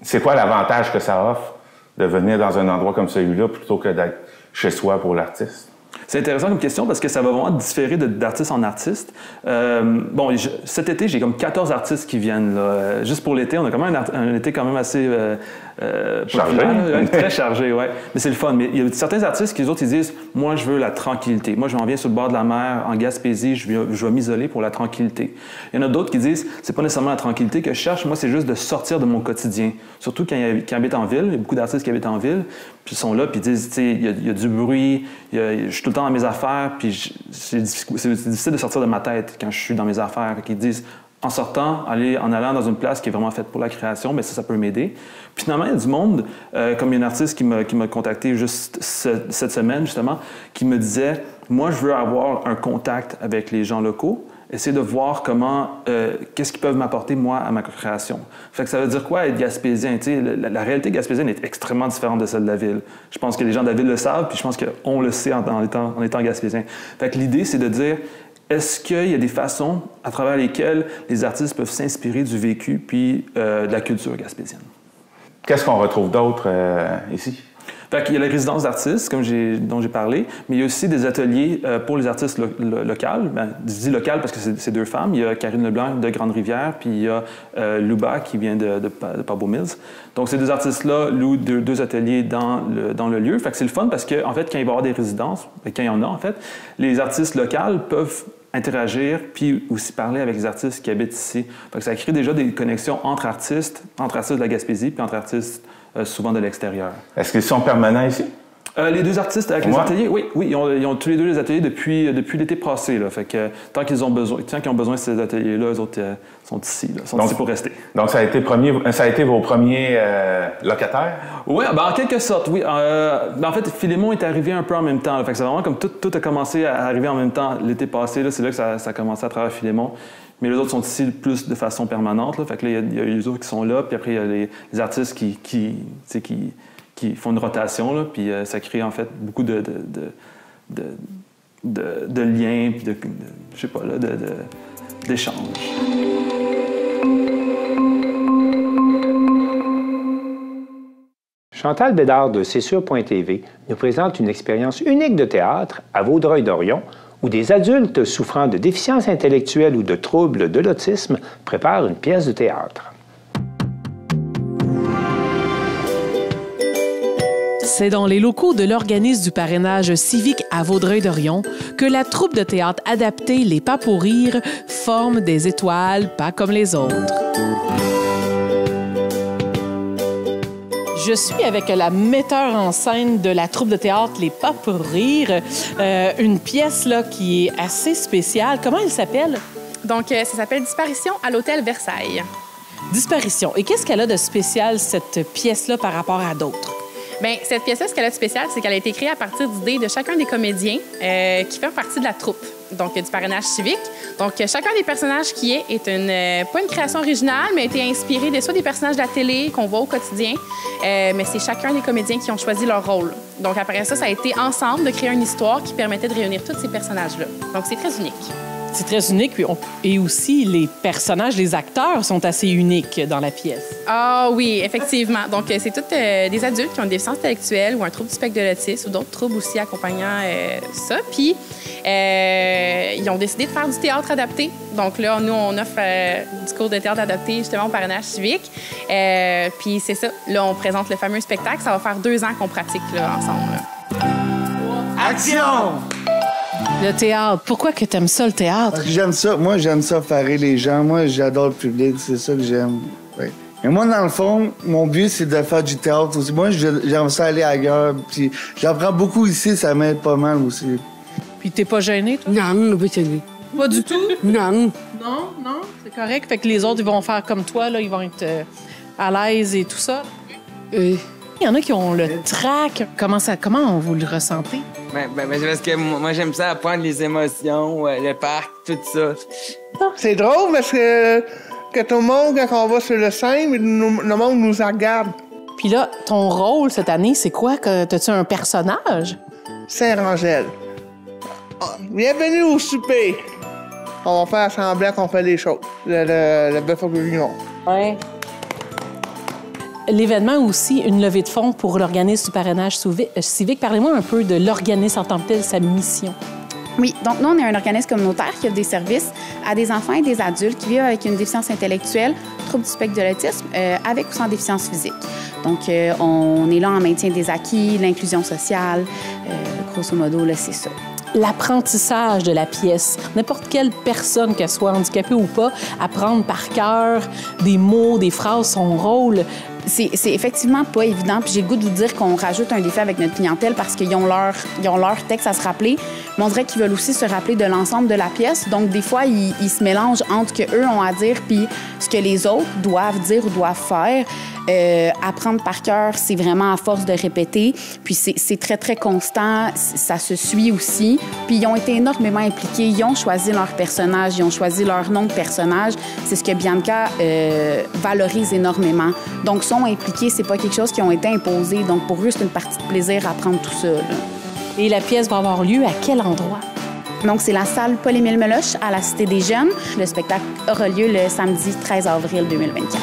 c'est quoi l'avantage que ça offre de venir dans un endroit comme celui-là plutôt que d'être chez soi pour l'artiste? C'est intéressant comme question parce que ça va vraiment différer d'artiste en artiste. Cet été, j'ai comme 14 artistes qui viennent. Là. Juste pour l'été, on a quand même un été quand même assez chargé. Très chargé, oui. Mais c'est le fun. Mais il y a certains artistes qui, eux autres, ils disent « Moi, je veux la tranquillité. Moi, je m'en viens sur le bord de la mer, en Gaspésie, je vais m'isoler pour la tranquillité. » Il y en a d'autres qui disent « C'est pas nécessairement la tranquillité que je cherche. Moi, c'est juste de sortir de mon quotidien. » Surtout quand ils habitent en ville. Il y a beaucoup d'artistes qui habitent en ville. Puis ils sont là, puis ils disent « Il y a du bruit. Je suis tout le temps dans mes affaires. Puis c'est difficile de sortir de ma tête quand je suis dans mes affaires. » Ils disent en sortant, en allant dans une place qui est vraiment faite pour la création, mais ça peut m'aider. Puis finalement, il y a du monde, comme il y a un artiste qui m'a contacté juste cette semaine, justement, qui me disait « Moi, je veux avoir un contact avec les gens locaux, essayer de voir qu'est-ce qu'ils peuvent m'apporter, moi, à ma création. » Fait que ça veut dire quoi, être gaspésien? La réalité gaspésienne est extrêmement différente de celle de la ville. Je pense que les gens de la ville le savent, puis je pense qu'on le sait en étant gaspésien. Fait que l'idée, c'est de dire est-ce qu'il y a des façons à travers lesquelles les artistes peuvent s'inspirer du vécu puis de la culture gaspésienne? Qu'est-ce qu'on retrouve d'autre ici? Fait qu'il y a la résidence d'artistes, dont j'ai parlé, mais il y a aussi des ateliers pour les artistes locaux. Je dis local parce que c'est 2 femmes. Il y a Karine Leblanc de Grande-Rivière, puis il y a Luba qui vient de Pabot Mills. Donc, ces 2 artistes-là louent 2 ateliers dans le lieu. Fait que c'est le fun parce qu'en fait, quand il va y avoir des résidences, quand il y en a, en fait, les artistes locaux peuvent interagir, puis aussi parler avec les artistes qui habitent ici. Fait que ça crée déjà des connexions entre artistes de la Gaspésie, puis entre artistes souvent de l'extérieur. Est-ce qu'ils sont permanents ici? Les deux artistes avec les ateliers, oui, ils ont tous les deux les ateliers depuis l'été passé. Là. Fait que tant qu'ils ont besoin de ces ateliers-là, eux autres sont ici, là, sont ici pour rester. Donc ça a été vos premiers locataires? Oui, en quelque sorte, oui. En fait, Philémon est arrivé un peu en même temps. Là. Fait que c'est vraiment comme tout a commencé à arriver en même temps l'été passé. C'est là que ça a commencé à travers Philémon. Mais les autres sont ici plus de façon permanente. Là. Fait que là, il y a les autres qui sont là, puis après, il y a les artistes qui font une rotation, là, puis ça crée en fait beaucoup de liens, puis je sais pas, là, d'échanges. Chantal Bédard de C'est sûr.tv nous présente une expérience unique de théâtre à Vaudreuil-Dorion, où des adultes souffrant de déficience intellectuelle ou de troubles de l'autisme préparent une pièce de théâtre. C'est dans les locaux de l'organisme du parrainage civique à Vaudreuil-Dorion que la troupe de théâtre adaptée Les Pas pour rire forme des étoiles pas comme les autres. Je suis avec la metteur en scène de la troupe de théâtre Les Pas pour rire, une pièce là, qui est assez spéciale. Comment elle s'appelle? Donc, ça s'appelle Disparition à l'Hôtel Versailles. Disparition. Et qu'est-ce qu'elle a de spécial, cette pièce-là, par rapport à d'autres? Bien, cette pièce-là, ce qu'elle a de spécial, c'est qu'elle a été créée à partir d'idées de chacun des comédiens qui fait partie de la troupe, donc du parrainage civique. Donc, chacun des personnages qui est pas une création originale, mais a été inspiré de soit des personnages de la télé qu'on voit au quotidien, mais c'est chacun des comédiens qui ont choisi leur rôle. Donc, après ça, ça a été ensemble de créer une histoire qui permettait de réunir tous ces personnages-là. Donc, c'est très unique. C'est très unique. Et aussi, les personnages, les acteurs sont assez uniques dans la pièce. Ah oui, effectivement. Donc, c'est tous des adultes qui ont une déficience intellectuelle ou un trouble du spectre de l'autisme ou d'autres troubles aussi accompagnant ça. Puis, ils ont décidé de faire du théâtre adapté. Donc là, nous, on offre du cours de théâtre adapté justement au parrainage civique. Puis c'est ça. Là, on présente le fameux spectacle. Ça va faire 2 ans qu'on pratique là, ensemble. Là. Action! Le théâtre. Pourquoi que t'aimes ça, le théâtre? Parce que j'aime ça. Moi, j'aime ça faire rire les gens. Moi, j'adore le public. C'est ça que j'aime. Oui. Mais moi, dans le fond, mon but, c'est de faire du théâtre aussi. Moi, j'aime ça aller ailleurs. Puis j'apprends beaucoup ici. Ça m'aide pas mal aussi. Puis t'es pas gêné, toi? Non, pas gêné. Pas du tout? Non. Non, c'est correct. Fait que les autres, ils vont faire comme toi, là. Ils vont être à l'aise et tout ça. Oui. Il y en a qui ont le trac. Comment vous le ressentez? Ben, c'est parce que moi, j'aime ça apprendre les émotions, le parc, tout ça. C'est drôle parce que tout le monde, quand on va sur le scène, le monde nous regarde. Puis là, ton rôle cette année, c'est quoi? T'as-tu un personnage? Saint-Rangel. Bienvenue au souper. On va faire semblant qu'on fait les choses. Le bœuf au bourguignon. Oui. L'événement aussi, une levée de fonds pour l'organisme du parrainage civique. Parlez-moi un peu de l'organisme en tant que tel, sa mission. Oui, donc nous, on est un organisme communautaire qui offre des services à des enfants et des adultes qui vivent avec une déficience intellectuelle, trouble du spectre de l'autisme, avec ou sans déficience physique. Donc, on est là en maintien des acquis, l'inclusion sociale, grosso modo, là, c'est ça. L'apprentissage de la pièce. N'importe quelle personne, qu'elle soit handicapée ou pas, apprendre par cœur des mots, des phrases, son rôle. C'est effectivement pas évident. Puis j'ai le goût de vous dire qu'on rajoute un défi avec notre clientèle parce qu'ils ont leur texte à se rappeler. Mais on dirait qu'ils veulent aussi se rappeler de l'ensemble de la pièce. Donc, des fois, ils se mélangent entre ce qu'eux ont à dire puis ce que les autres doivent dire ou doivent faire. Apprendre par cœur, c'est vraiment à force de répéter. Puis c'est très, très constant. Ça se suit aussi. Puis ils ont été énormément impliqués. Ils ont choisi leur personnage. Ils ont choisi leur nom de personnage. C'est ce que Bianca valorise énormément. Donc, sont impliqués. C'est pas quelque chose qui ont été imposés. Donc, pour eux, c'est une partie de plaisir à apprendre tout ça. Là. Et la pièce va avoir lieu à quel endroit? Donc, c'est la salle Paul-Émile Meloche à la Cité des Jeunes. Le spectacle aura lieu le samedi 13 avril 2024.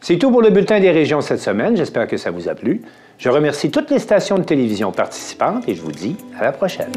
C'est tout pour le Bulletin des régions cette semaine. J'espère que ça vous a plu. Je remercie toutes les stations de télévision participantes et je vous dis à la prochaine.